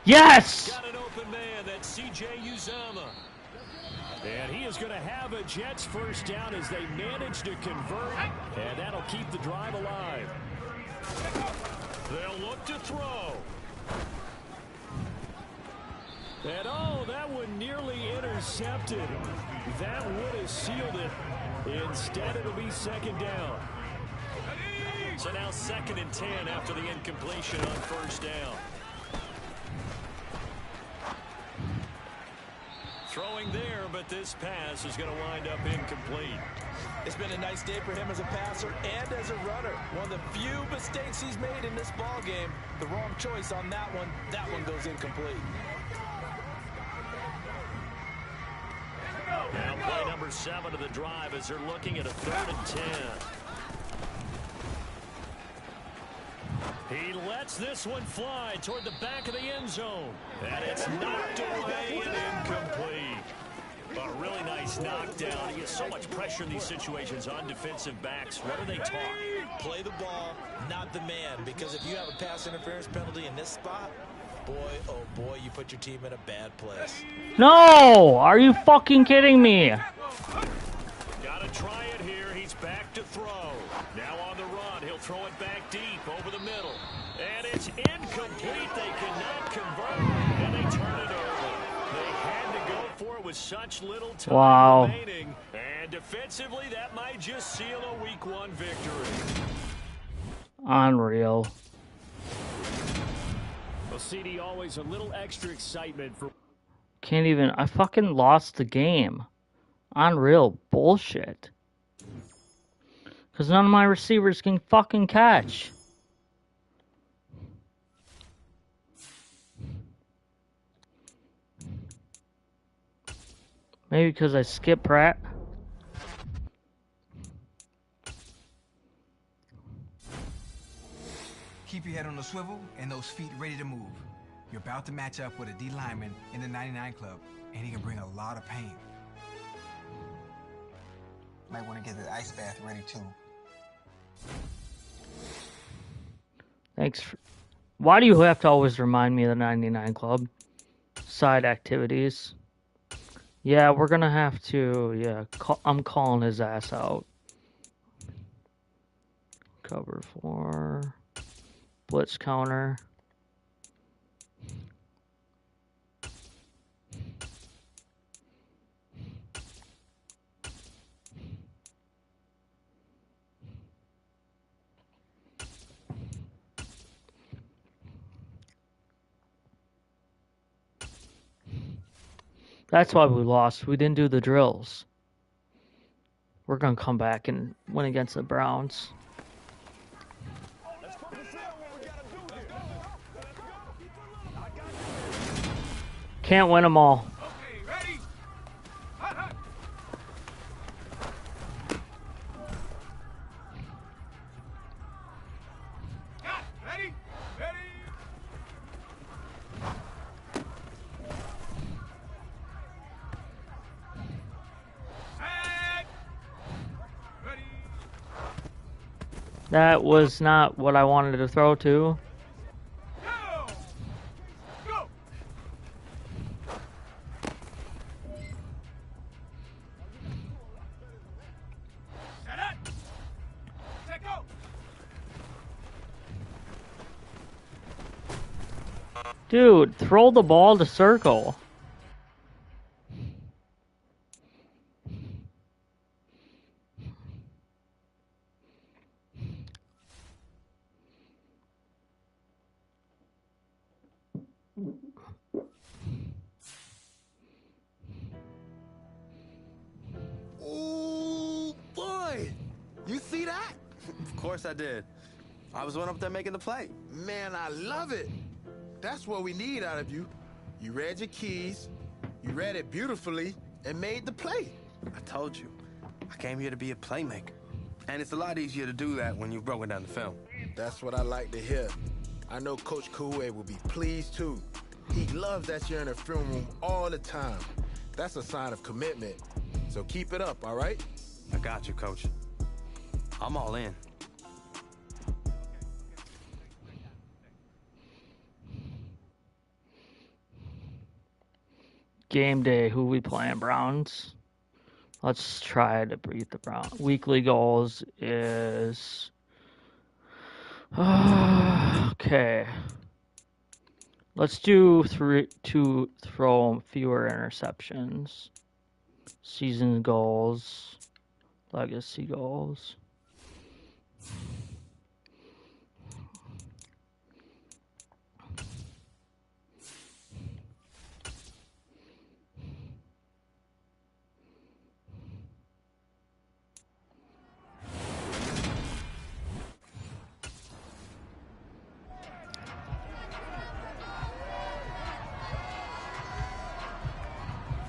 Yes! Got an open man, that's C.J. Uzama. And he is going to have a Jets first down as they manage to convert, and that'll keep the drive alive. They'll look to throw. And oh, that one nearly intercepted. That would have sealed it. Instead, it'll be 2nd down. So now 2nd and 10 after the incompletion on first down. Throwing there, but this pass is going to wind up incomplete. It's been a nice day for him as a passer and as a runner. One of the few mistakes he's made in this ball game. The wrong choice on that one. That one goes incomplete. Now play number 7 of the drive as they're looking at a 3rd and 10. He lets this one fly toward the back of the end zone. And it's knocked away and incomplete. A really nice knockdown. He gets so much pressure in these situations on defensive backs. What are they taught? Play the ball, not the man. Because if you have a pass interference penalty in this spot, boy, oh boy, you put your team in a bad place. No! Are you fucking kidding me? Gotta try it here. He's back to throw. Now on the run. He'll throw it back deep over the middle. And it's incomplete. They cannot convert. And they turn it over. They had to go for it with such little time remaining. And defensively, that might just seal a week 1 victory. Unreal. Well, CD, always a little extra excitement for. Can't even. I fucking lost the game. Unreal bullshit. Because none of my receivers can fucking catch. Maybe because I skipped Pratt. Keep your head on the swivel and those feet ready to move. You're about to match up with a D lineman in the 99 Club. and he can bring a lot of pain. Might want to get the ice bath ready too. Thanks. Why do you have to always remind me of the 99 Club? Side activities. Yeah, we're gonna have to. Yeah, I'm calling his ass out. Cover 4. Blitz counter. That's why we lost. We didn't do the drills. We're going to come back and win against the Browns. Can't win them all. That was not what I wanted to throw to. Dude, throw the ball to circle. Oh, boy. You see that? Of course I did. I was one up there making the play. Man, I love it. That's what we need out of you. You read your keys, you read it beautifully, and made the play. I told you. I came here to be a playmaker. And it's a lot easier to do that when you've broken down the film. That's what I like to hear. I know Coach Koué will be pleased, too. He loves that you're in the film room all the time. That's a sign of commitment. So keep it up, all right? I got you, Coach. I'm all in. Game day, who we playing? Browns. Let's try to beat the Browns. Weekly goals is... okay. Let's do 3 to throw fewer interceptions. Season goals. Legacy goals.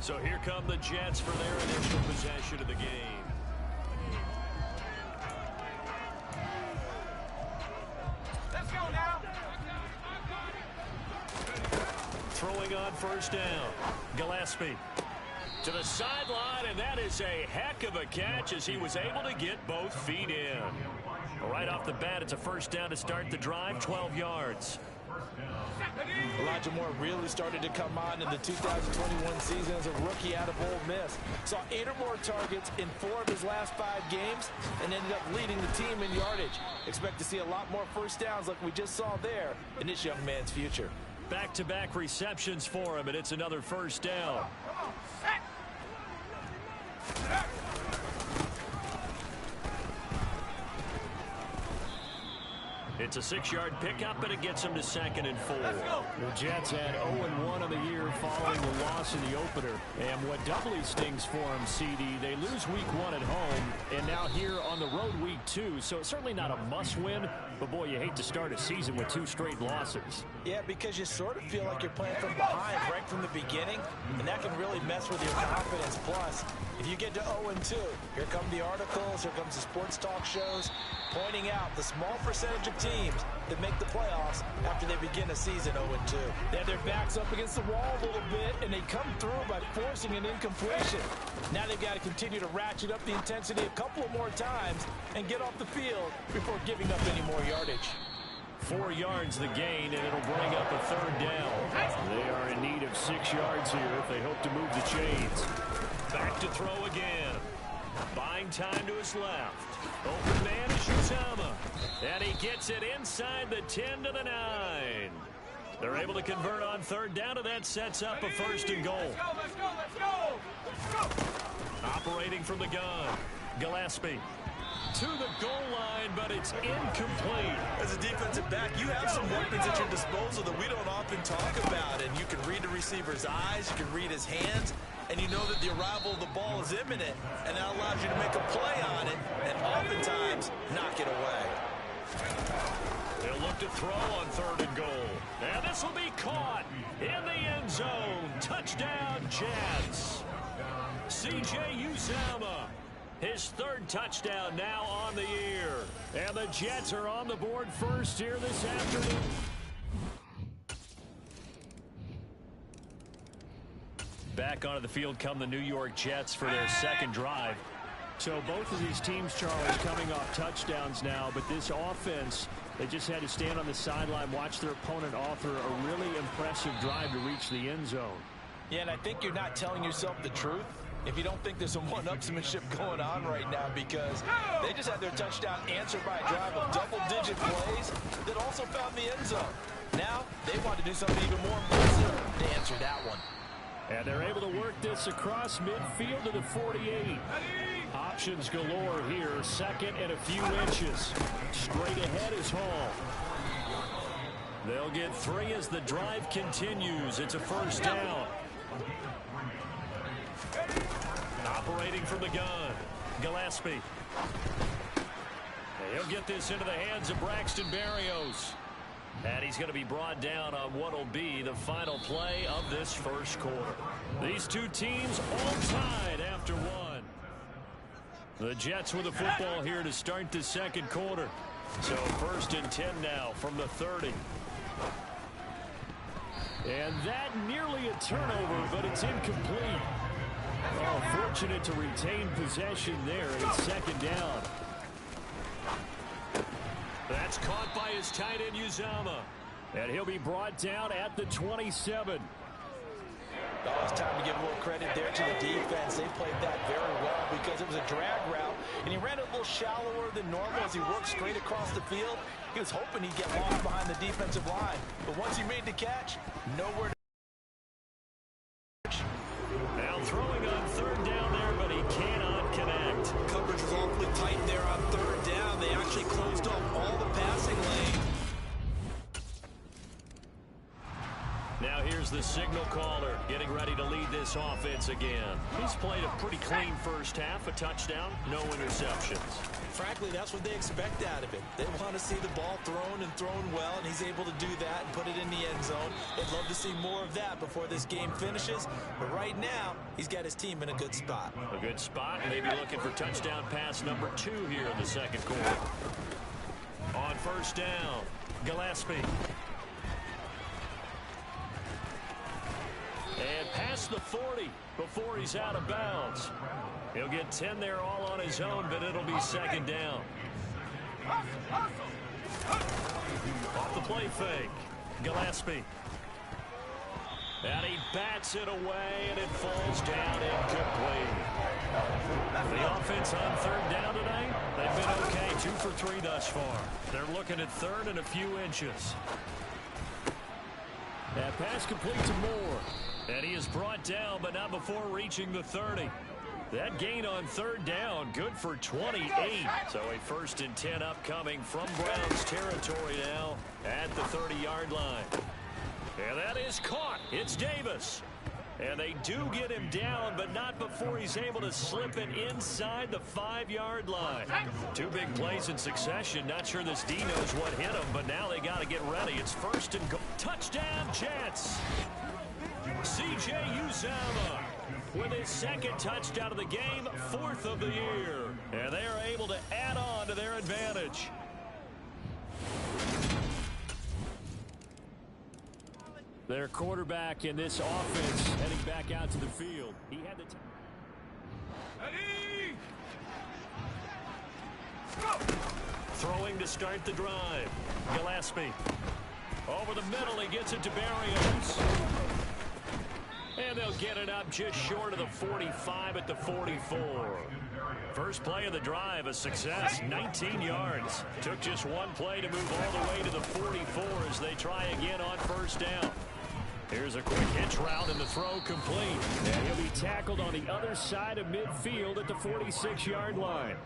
So here come the Jets for their initial possession of the game. Let's go now. Throwing on first down. Gillespie to the sideline, and that is a heck of a catch as he was able to get both feet in. Right off the bat, it's a first down to start the drive, 12 yards. Elijah Moore really started to come on in the 2021 season as a rookie out of Ole Miss. Saw 8 or more targets in 4 of his last 5 games and ended up leading the team in yardage. Expect to see a lot more first downs like we just saw there in this young man's future. Back-to-back receptions for him, and it's another first down. It's a 6-yard pickup, and it gets him to 2nd and 4. The Jets had 0-1 on the year following the loss in the opener. And what doubly stings for them, CD, they lose week 1 at home, and now here on the road week 2. So it's certainly not a must-win, but boy, you hate to start a season with 2 straight losses. Yeah, because you sort of feel like you're playing from behind right from the beginning, and that can really mess with your confidence. Plus, if you get to 0-2, here come the articles, here comes the sports talk shows, pointing out the small percentage of teams teams that make the playoffs after they begin a season 0-2. They have their backs up against the wall a little bit, and they come through by forcing an incompletion. Now they've got to continue to ratchet up the intensity a couple of more times and get off the field before giving up any more yardage. 4 yards the gain, and it'll bring up a third down. They are in need of 6 yards here if they hope to move the chains. Back to throw again. Buying time to his left. Open man is Uzama. And he gets it inside the 10 to the 9. They're able to convert on third down, and that sets up a 1st and goal. Let's go. Operating from the gun. Gillespie to the goal line, but it's incomplete. As a defensive back, you have some weapons at your disposal that we don't often talk about, and you can read the receiver's eyes, you can read his hands, and you know that the arrival of the ball is imminent, and that allows you to make a play on it and oftentimes knock it away. They'll look to throw on 3rd and goal. And this will be caught in the end zone. Touchdown, Jets. C.J. Uzama. His 3rd touchdown now on the year. And the Jets are on the board first here this afternoon. Back onto the field come the New York Jets for their 2nd drive. So both of these teams, Charles, coming off touchdowns now, but this offense, they just had to stand on the sideline, watch their opponent author a really impressive drive to reach the end zone. Yeah, and I think you're not telling yourself the truth if you don't think there's some one-upsmanship going on right now, because they just had their touchdown answered by a drive of double-digit plays that also found the end zone. Now they want to do something even more impressive to answer that one. And they're able to work this across midfield to the 48. Options galore here. 2nd and a few inches. Straight ahead is Hall. They'll get 3 as the drive continues. It's a 1st down. Operating from the gun. Gillespie. He'll get this into the hands of Braxton Berrios. And he's going to be brought down on what will be the final play of this 1st quarter. These two teams all tied after 1. The Jets with the football here to start the 2nd quarter. So 1st and 10 now from the 30. And that nearly a turnover, but it's incomplete. Oh, fortunate to retain possession there, and it's 2nd down. That's caught by his tight end, Uzama. And he'll be brought down at the 27. Oh, it's time to give a little credit there to the defense. They played that very well because it was a drag route, and he ran it a little shallower than normal as he worked straight across the field. He was hoping he'd get lost behind the defensive line. But once he made the catch, nowhere to now throwing on 3rd down there, but he cannot connect. Coverage was awfully tight there on 3rd down. They actually closed off all the passing lane. Now here's the signal caller getting ready to lead this offense again. He's played a pretty clean 1st half, a touchdown, no interceptions. Frankly, that's what they expect out of it. They want to see the ball thrown and thrown well, and he's able to do that and put it in the end zone. They'd love to see more of that before this game finishes, but right now, he's got his team in a good spot. A good spot, maybe looking for touchdown pass number 2 here in the 2nd quarter. On 1st down, Gillespie. And past the 40 before he's out of bounds. He'll get 10 there all on his own, but it'll be 2nd down. Off the play fake. Gillespie. And he bats it away, and it falls down incomplete. The offense on 3rd down tonight, they've been okay. 2 for 3 thus far. They're looking at 3rd and a few inches. That pass complete to Moore. And he is brought down, but not before reaching the 30. That gain on 3rd down, good for 28. So a 1st and 10 upcoming from Browns territory now at the 30-yard line. And that is caught. It's Davis. And they do get him down, but not before he's able to slip it inside the 5-yard line. 2 big plays in succession. Not sure this D knows what hit him, but now they got to get ready. It's 1st and goal. Touchdown, Jets. C.J. Uzama with his 2nd touchdown of the game, 4th of the year. And they are able to add on to their advantage. Their quarterback in this offense heading back out to the field. He had the throwing to start the drive. Gillespie. Over the middle, he gets it to Barrios. And they'll get it up just short of the 45 at the 44. First play of the drive, a success, 19 yards. Took just one play to move all the way to the 44 as they try again on first down. Here's a quick hitch route and the throw complete. And he'll be tackled on the other side of midfield at the 46-yard line.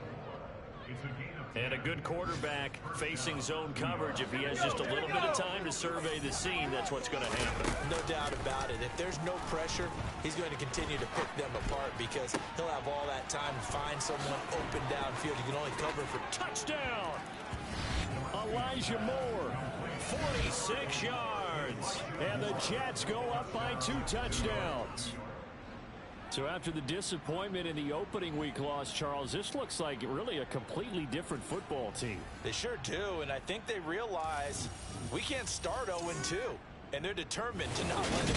And a good quarterback facing zone coverage. If he has just a little bit of time to survey the scene, that's what's going to happen. No doubt about it. If there's no pressure, he's going to continue to pick them apart because he'll have all that time to find someone open downfield. He can only cover for touchdown. Elijah Moore, 46 yards. And the Jets go up by 2 touchdowns. So after the disappointment in the opening week loss, Charles, this looks like really a completely different football team. They sure do, and I think they realize we can't start 0-2, and they're determined to not let it.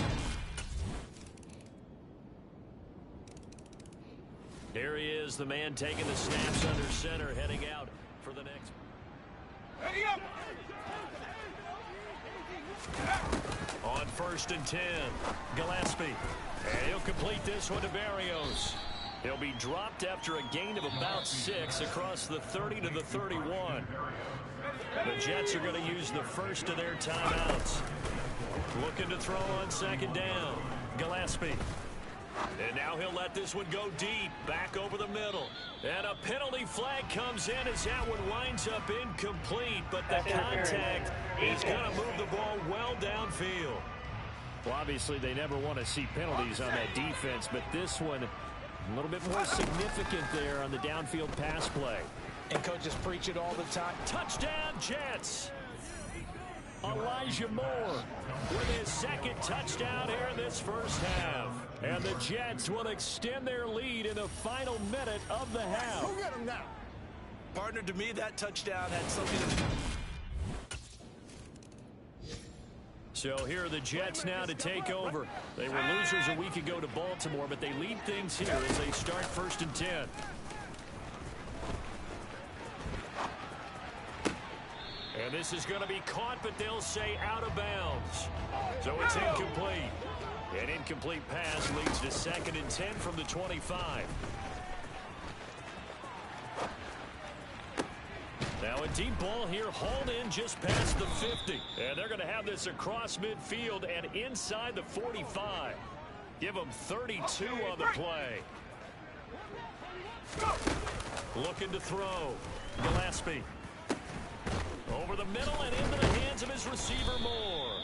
There he is, the man taking the snaps under center, heading out for the next. Ready up! On 1st and 10, Gillespie. And he'll complete this one to Barrios. He'll be dropped after a gain of about 6 across the 30 to the 31. The Jets are going to use the first of their timeouts. Looking to throw on 2nd down. Gillespie. And now he'll let this one go deep, back over the middle. And a penalty flag comes in as that one winds up incomplete, but the contact is going to move the ball well downfield. Well, obviously, they never want to see penalties on that defense, but this one a little bit more significant there on the downfield pass play. And coaches preach it all the time. Touchdown, Jets! Elijah Moore with his 2nd touchdown here in this first half. And the Jets will extend their lead in the final minute of the half. Go get him now. Partner, to me, that touchdown had something to... So here are the Jets now to take over. They were losers a week ago to Baltimore, but they lead things here as they start 1st and 10. And this is going to be caught, but they'll say out of bounds. So it's incomplete. An incomplete pass leads to 2nd and 10 from the 25. Now a deep ball here, hauled in just past the 50. And they're going to have this across midfield and inside the 45. Give them 32 on the play. Looking to throw. Gillespie. Over the middle and into the hands of his receiver Moore.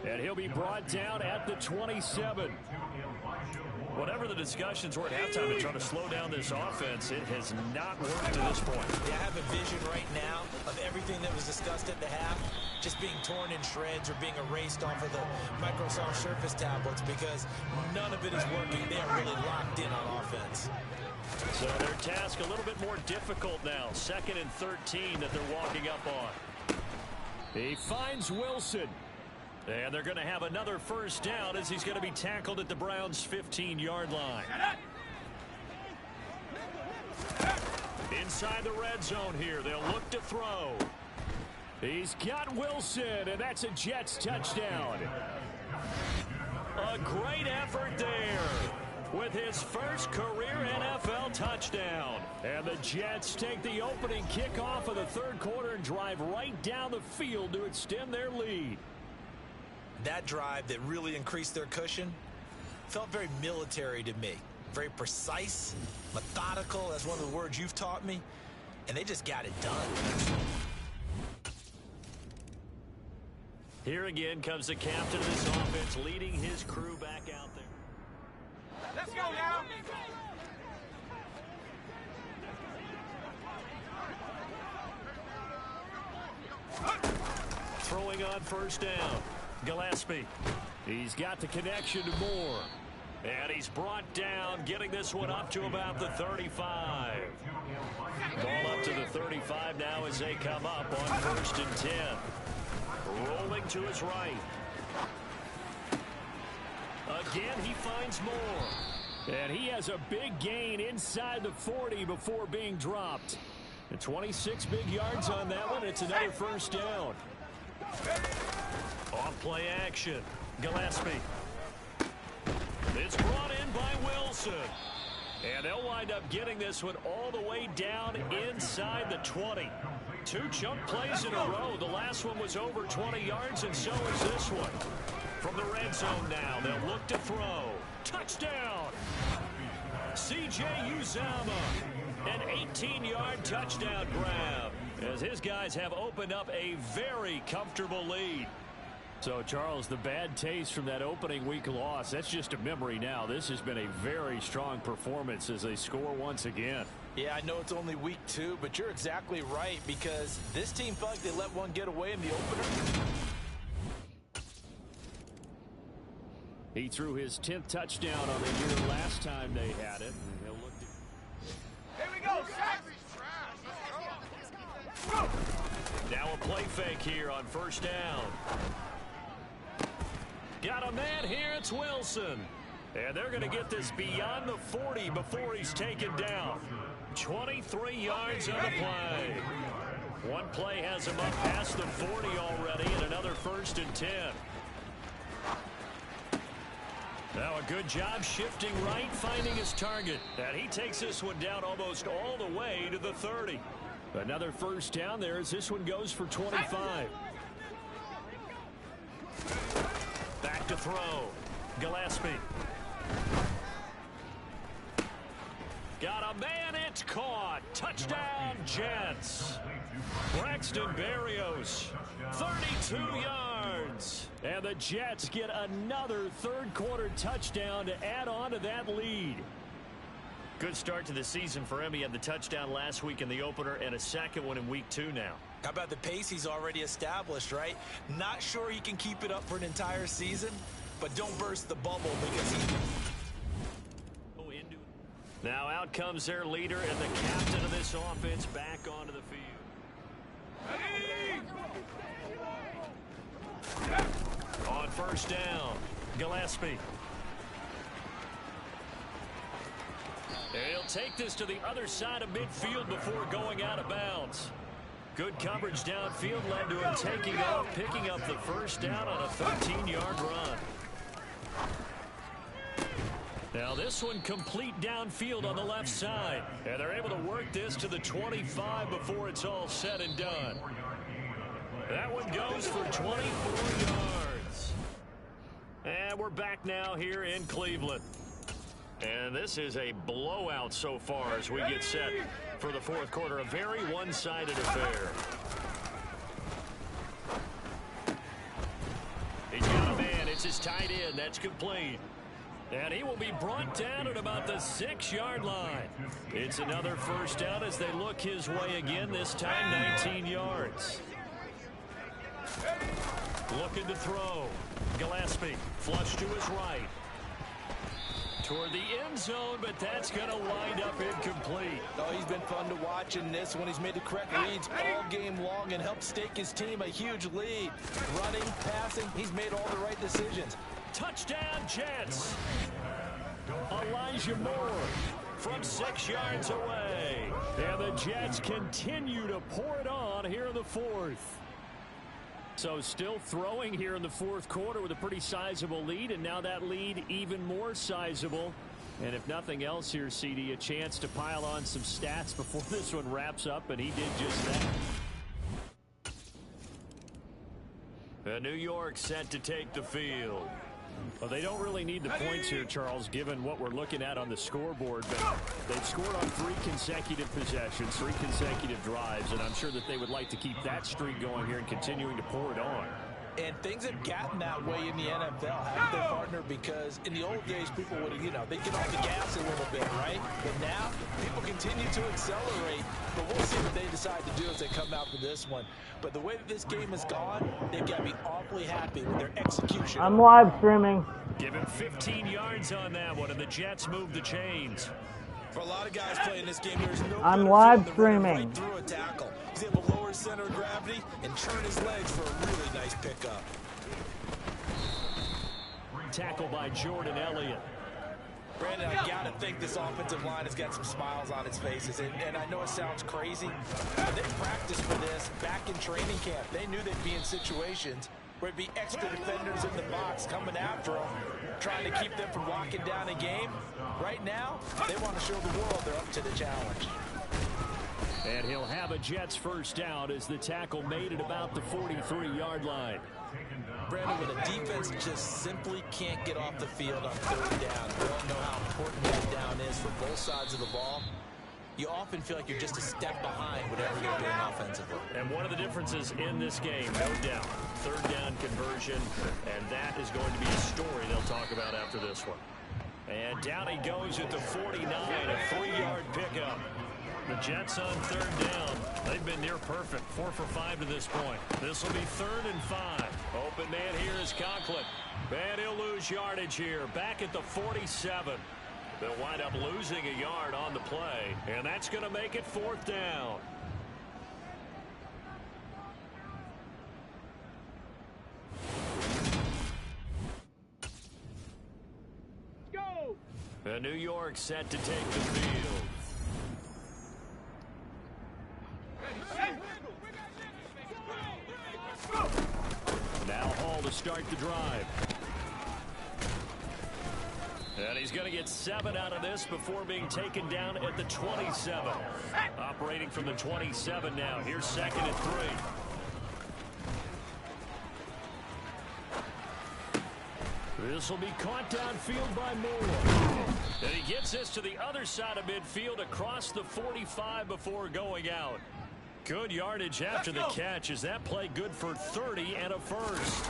And he'll be brought down at the 27. Whatever the discussions were at halftime to try to slow down this offense, it has not worked to this point. Yeah, I have a vision right now of everything that was discussed at the half just being torn in shreds or being erased off of the Microsoft Surface tablets because none of it is working. They are really locked in on offense. So their task a little bit more difficult now. 2nd and 13 that they're walking up on. He finds Wilson. And they're going to have another first down as he's going to be tackled at the Browns' 15-yard line. Inside the red zone here, they'll look to throw. He's got Wilson, and that's a Jets touchdown. A great effort there with his first career NFL touchdown. And the Jets take the opening kickoff of the 3rd quarter and drive right down the field to extend their lead. That drive that really increased their cushion felt very military to me. Very precise, methodical. That's one of the words you've taught me. And they just got it done. Here again comes the captain of this offense leading his crew back out there. Let's go now. Throwing on first down. Gillespie. He's got the connection to Moore. And he's brought down, getting this one up to about the 35. Ball up to the 35 now as they come up on 1st and 10. Rolling to his right. Again, he finds more. And he has a big gain inside the 40 before being dropped. And 26 big yards on that one. It's another first down. Off play action. Gillespie. It's brought in by Wilson. And they'll wind up getting this one all the way down inside the 20. 2 chunk plays in a row. The last one was over 20 yards, and so is this one. From the red zone now, they'll look to throw. Touchdown! C.J. Uzama. An 18-yard touchdown grab, as his guys have opened up a very comfortable lead. So, Charles, the bad taste from that opening week loss, that's just a memory now. This has been a very strong performance as they score once again. Yeah, I know it's only week 2, but you're exactly right, because this team felt like they let one get away in the opener. He threw his 10th touchdown on the year last time they had it. And he'll look to... Here we go, Now a play fake here on first down. Got a man here, it's Wilson. And they're going to get this beyond the 40 before he's taken down. 23 yards on the play. One play has him up past the 40 already, and another 1st and 10. Now a good job shifting right, finding his target. And he takes this one down almost all the way to the 30. Another first down there as this one goes for 25. Back to throw. Gillespie. Got a man, it's caught. Touchdown, Jets. Braxton Berrios, 32 yards. And the Jets get another third-quarter touchdown to add on to that lead. Good start to the season for him. He had the touchdown last week in the opener and a second one in week 2 now. How about the pace he's already established, right? Not sure he can keep it up for an entire season, but don't burst the bubble because he... Now out comes their leader and the captain of this offense back onto the field. On first down, Gillespie. He'll take this to the other side of midfield before going out of bounds. Good coverage downfield led to him taking off, picking up the first down on a 13-yard run. Now this one complete downfield on the left side. And they're able to work this to the 25 before it's all said and done. That one goes for 24 yards. And we're back now here in Cleveland. And this is a blowout so far as we get set for the 4th quarter. A very one-sided affair. He's got a man. It's his tight end. That's complete. And he will be brought down at about the 6-yard line. It's another first down as they look his way again, this time 19 yards. Looking to throw. Gillespie, flush to his right. Toward the end zone, but that's going to wind up incomplete. Oh, he's been fun to watch in this one. He's made the correct reads all game long and helped stake his team a huge lead. Running, passing, he's made all the right decisions. Touchdown, Jets. Elijah Moore from 6 yards away. And the Jets continue to pour it on here in the 4th. So still throwing here in the 4th quarter with a pretty sizable lead, and now that lead even more sizable. And if nothing else here, CD, a chance to pile on some stats before this one wraps up, and he did just that. New York set to take the field. Well, they don't really need the points here, Charles, given what we're looking at on the scoreboard. But they've scored on 3 consecutive possessions, 3 consecutive drives, and I'm sure that they would like to keep that streak going here and continuing to pour it on. And things have gotten that way in the NFL, haven't they, partner? Because in the old days, people would, they'd get off the gas a little bit, right? But now, people continue to accelerate. But we'll see what they decide to do as they come out for this one. But the way that this game has gone, they've got to be awfully happy with their execution. I'm live streaming. Give him 15 yards on that one, and the Jets move the chains. For a lot of guys playing this game, there's no I'm live streaming. Right through a tackle. He's able to lower his center of gravity and turn his legs for a really nice pickup. tackle by Jordan Elliott. Brandon, I got to think this offensive line has got some smiles on its faces. And I know it sounds crazy, but they practiced for this back in training camp. They knew they'd be in situations where it'd be extra defenders in the box coming after them, trying to keep them from locking down a game. Right now, they want to show the world they're up to the challenge. And he'll have a Jets first down as the tackle made at about the 43-yard line. Brandon, when a defense just simply can't get off the field on third down, we all know how important that down is for both sides of the ball. You often feel like you're just a step behind whatever you're doing offensively. And one of the differences in this game, no doubt, third down conversion, and that is going to be a story they'll talk about after this one. And down he goes at the 49, a 3-yard pickup. The Jets on third down. They've been near perfect. 4 for 5 to this point. This will be 3rd and 5. Open man here is Conklin. And he'll lose yardage here. Back at the 47. They'll wind up losing a yard on the play. And that's going to make it 4th down. Go! And New York set to take the field. Now Hall to start the drive. And he's going to get 7 out of this before being taken down at the 27. Operating from the 27 now. Here's 2nd and 3. This will be caught downfield by Moore. And he gets this to the other side of midfield across the 45 before going out. Good yardage after the catch. Is that play good for 30 and a first?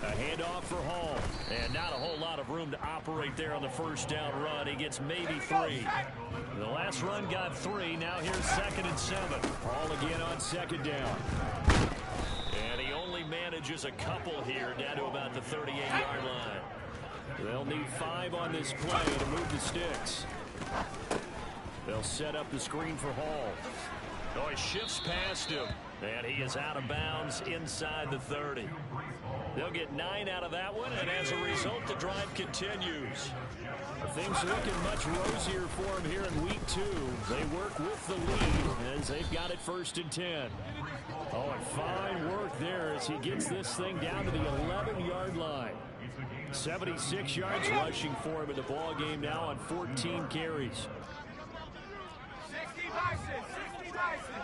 A handoff for Hall. And not a whole lot of room to operate there on the first down run. He gets maybe 3. The last run got 3. Now here's 2nd and 7. Hall again on 2nd down. And he only manages a couple here down to about the 38-yard line. They'll need 5 on this play to move the sticks. They'll set up the screen for Hall. Oh, he shifts past him, and he is out of bounds inside the 30. They'll get 9 out of that one, and as a result, the drive continues. Things looking much rosier for him here in week 2. They work with the lead as they've got it 1st and 10. Oh, and fine work there as he gets this thing down to the 11-yard line. 76 yards rushing for him in the ball game now on 14 carries. 60 Dyson, 60 Dyson.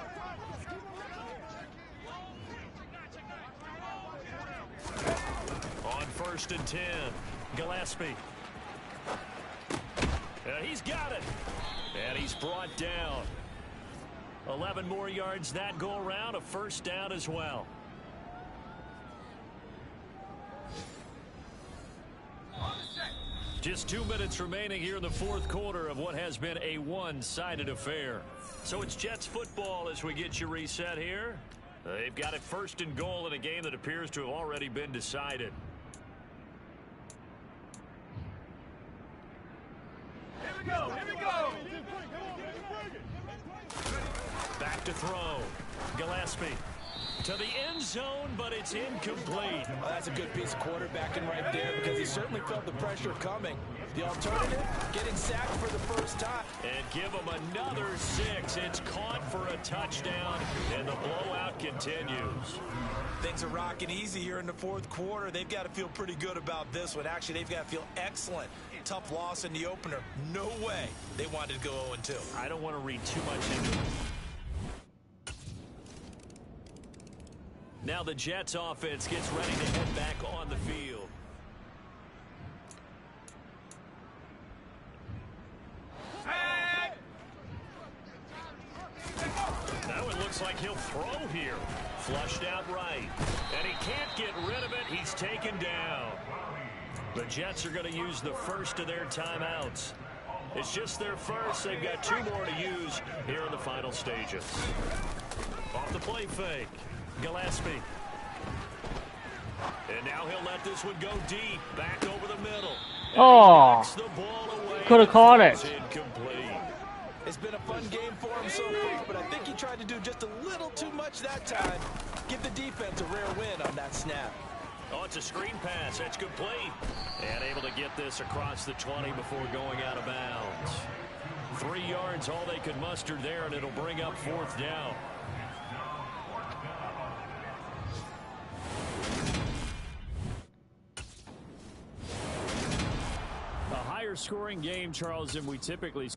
On 1st and 10, Gillespie. He's got it. And he's brought down. 11 more yards that go around, a first down as well. Just 2 minutes remaining here in the 4th quarter of what has been a one-sided affair. So it's Jets football as we get you reset here. They've got it 1st and goal in a game that appears to have already been decided. Here we go, here we go. Back to throw. Gillespie to the end zone, but it's incomplete. Well, that's a good piece of quarterbacking right there because he certainly felt the pressure coming. The alternative, getting sacked for the first time. And give him another 6. It's caught for a touchdown, and the blowout continues. Things are rocking easy here in the 4th quarter. They've got to feel pretty good about this one. Actually, they've got to feel excellent. Tough loss in the opener. No way they wanted to go 0-2. I don't want to read too much into it. Now the Jets offense gets ready to head back on the field. Now it looks like he'll throw here. Flushed out right. And he can't get rid of it. He's taken down. The Jets are going to use the first of their timeouts. It's just their first. They've got 2 more to use here in the final stages. Off the play fake. Gillespie. And now he'll let this one go deep. Back over the middle. Oh, could have caught it. Incomplete. It's been a fun game for him so far, but I think he tried to do just a little too much that time. Give the defense a rare win on that snap. Oh, it's a screen pass. That's complete. And able to get this across the 20 before going out of bounds. 3 yards, all they could muster there, and it'll bring up 4th down. A higher scoring game, Charles, than we typically see.